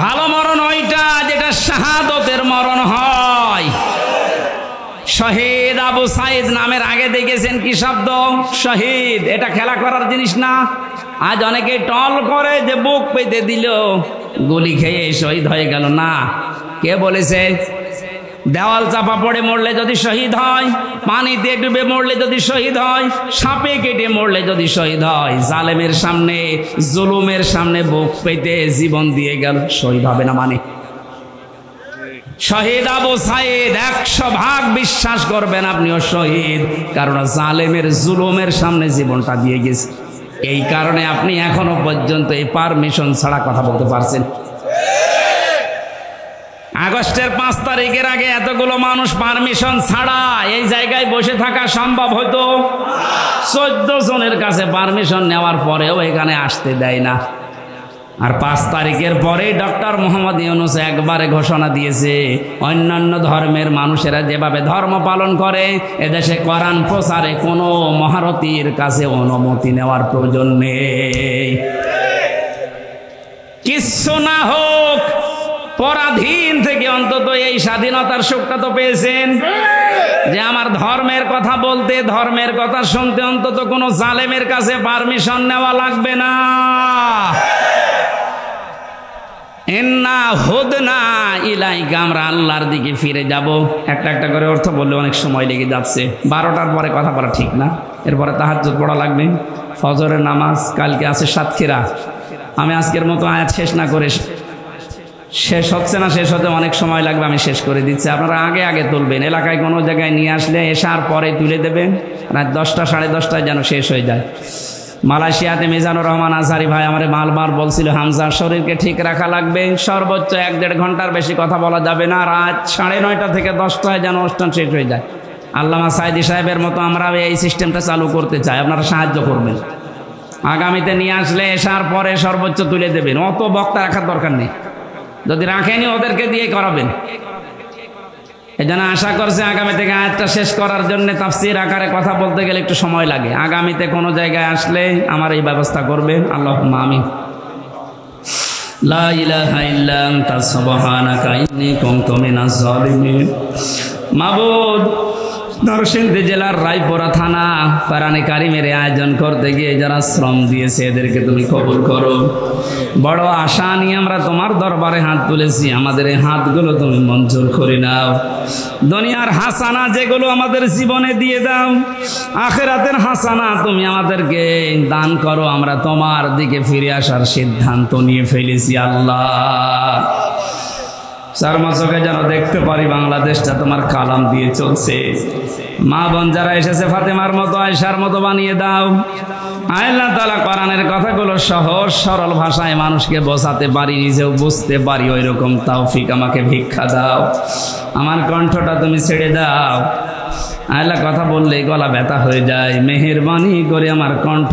ভালো মরণ ওইটা যেটা শাহাদতের মরণ হয়। শহীদ আবু সাইদ নামের আগে দেখেছেন কি শব্দ? শহীদ। এটা খেলা করার জিনিস না। আজ অনেকে টল করে যে বুক পেতে দিল, গুলি খেয়ে শহীদ হয়ে গেল। না, কে বলেছে? দেওয়াল চাপা পড়ে মরলে যদি শহীদ হয়, পানিতে ডুবে মরলে যদি শহীদ হয়, সাপে কেটে মরলে যদি শহীদ হয়, জালেমের সামনে জুলুমের সামনে বুক পেতে জীবন দিয়ে গেল, শহীদ হবে না মানে? শহীদ আবু সাইদ 100% বিশ্বাস করবেন আপনিও শহীদ, কারণ জালেমের জুলুমের সামনে জীবনটা দিয়ে গেছে। এই কারণে আপনি এখনো পর্যন্ত এই পারমিশন ছাড়া কথা বলতে পারছেন। আগস্টের 5 তারিখের আগে এতগুলো মানুষ পারমিশন ছাড়া এই জায়গায় বসে থাকা সম্ভব হতো? 14 জনের কাছে পারমিশন নেওয়ার পরেও এখানে আসতে দেয় না। আর 5 তারিখের পরে ডক্টর মোহাম্মদ ইউনূস একবারে ঘোষণা দিয়েছে, অন্যান্য ধর্মের মানুষেরা যেভাবে ধর্ম পালন করে, এদেশে কোরআন প্রচারে কোনো মহারথীর কাছে অনুমতি নেওয়ার প্রয়োজন নেই। কিচ্ছু না হোক, পরাধীন থেকে অন্তত এই স্বাধীনতার সুখটা তো পেয়েছেন, যে আমার ধর্মের কথা বলতে, ধর্মের কথা শুনতে অন্তত কোনো জালেমের কাছে পারমিশন নেওয়া লাগবে না। ইন্না হুদনা ইলাইকা, আমরা আল্লাহর দিকে ফিরে যাব। একটা একটা করে অর্থ বললে অনেক সময় লেগে যাচ্ছে। 12টার পরে কথা বলা ঠিক না, এরপরে তাহাজ্জুদ পড়া লাগবে, ফজরের নামাজ, কালকে আছে সাতক্ষীরা। আমি আজকের মতো আয়াত শেষ না করে, শেষ হচ্ছে না, শেষ হতে অনেক সময় লাগবে, আমি শেষ করে দিচ্ছি। আপনারা আগে আগে তুলবেন, এলাকায় কোনো জায়গায় নিয়ে আসলে এসার পরে তুলে দেবেন, রাত 10টা 10:30 যেন শেষ হয়ে যায়। মালয়েশিয়াতে মিজানুর রহমান আজহারি ভাই আমার মালবার বলছিল, হামজার শরীরকে ঠিক রাখা লাগবে, সর্বোচ্চ 1-1.5 ঘন্টার বেশি কথা বলা যাবে না, রাত 9:30 থেকে 10টায় যেন অনুষ্ঠান শেষ হয়ে যায়। আল্লামা সাইদি সাহেবের মতো আমরা এই সিস্টেমটা চালু করতে চাই, আপনারা সাহায্য করবেন। আগামীতে নিয়ে আসলে এসার পরে সর্বোচ্চ তুলে দেবেন, অত বক্তা রাখার দরকার নেই, যদি রাখেনি ওদেরকে দিয়ে করাবেন। এই জন্য আশা করছে আগামী থেকে আয়াতটা শেষ করার জন্য তাফসীর আকারে কথা বলতে গেলে একটু সময় লাগে। আগামীতে কোনো জায়গায় আসলে আমার এই ব্যবস্থা করবে। আল্লাহুম্মা আমিন। লা ইলাহা ইল্লা আনতা সুবহানাকা ইন্নী কুনতু মিনাজ জালিমিন। মাবুদ, নরসিংদী জেলার রায়পুরা থানা কোরআনে কারিমের আয়োজন করতে গিয়ে যারা শ্রম দিয়েছে এদেরকে তুমি কবুল করো। বড় আশা নিয়ে আমরা তোমার দরবারে হাত তুলেছি, আমাদের এই হাতগুলো তুমি মঞ্জুর করে নাও। দুনিয়ার হাসানা যেগুলো আমাদের জীবনে দিয়ে দাও, আখিরাতের হাসানা তুমি আমাদেরকে দান করো। আমরা তোমার দিকে ফিরে আসার সিদ্ধান্ত নিয়ে ফেলেছি আল্লাহ। চারমাচকে যেন দেখতে পারি বাংলাদেশটা তোমার কালাম দিয়ে চলছে। মা বোন যারা এসেছে ফাতেমার মতো, আয়েশার মতো বানিয়ে দাও। আল্লাহ তাআলা কোরআনের কথাগুলো সহজ সরল ভাষায় মানুষকে বোঝাতে পারি, নিজেও বুঝতে পারি, ওই রকম তৌফিক আমাকে ভিক্ষা দাও। আমার কণ্ঠটা তুমি ছেড়ে দাও। আল্লাহ কথা বললে গলা ব্যথা হয়ে যায়, মেহেরবানি করে আমার কণ্ঠ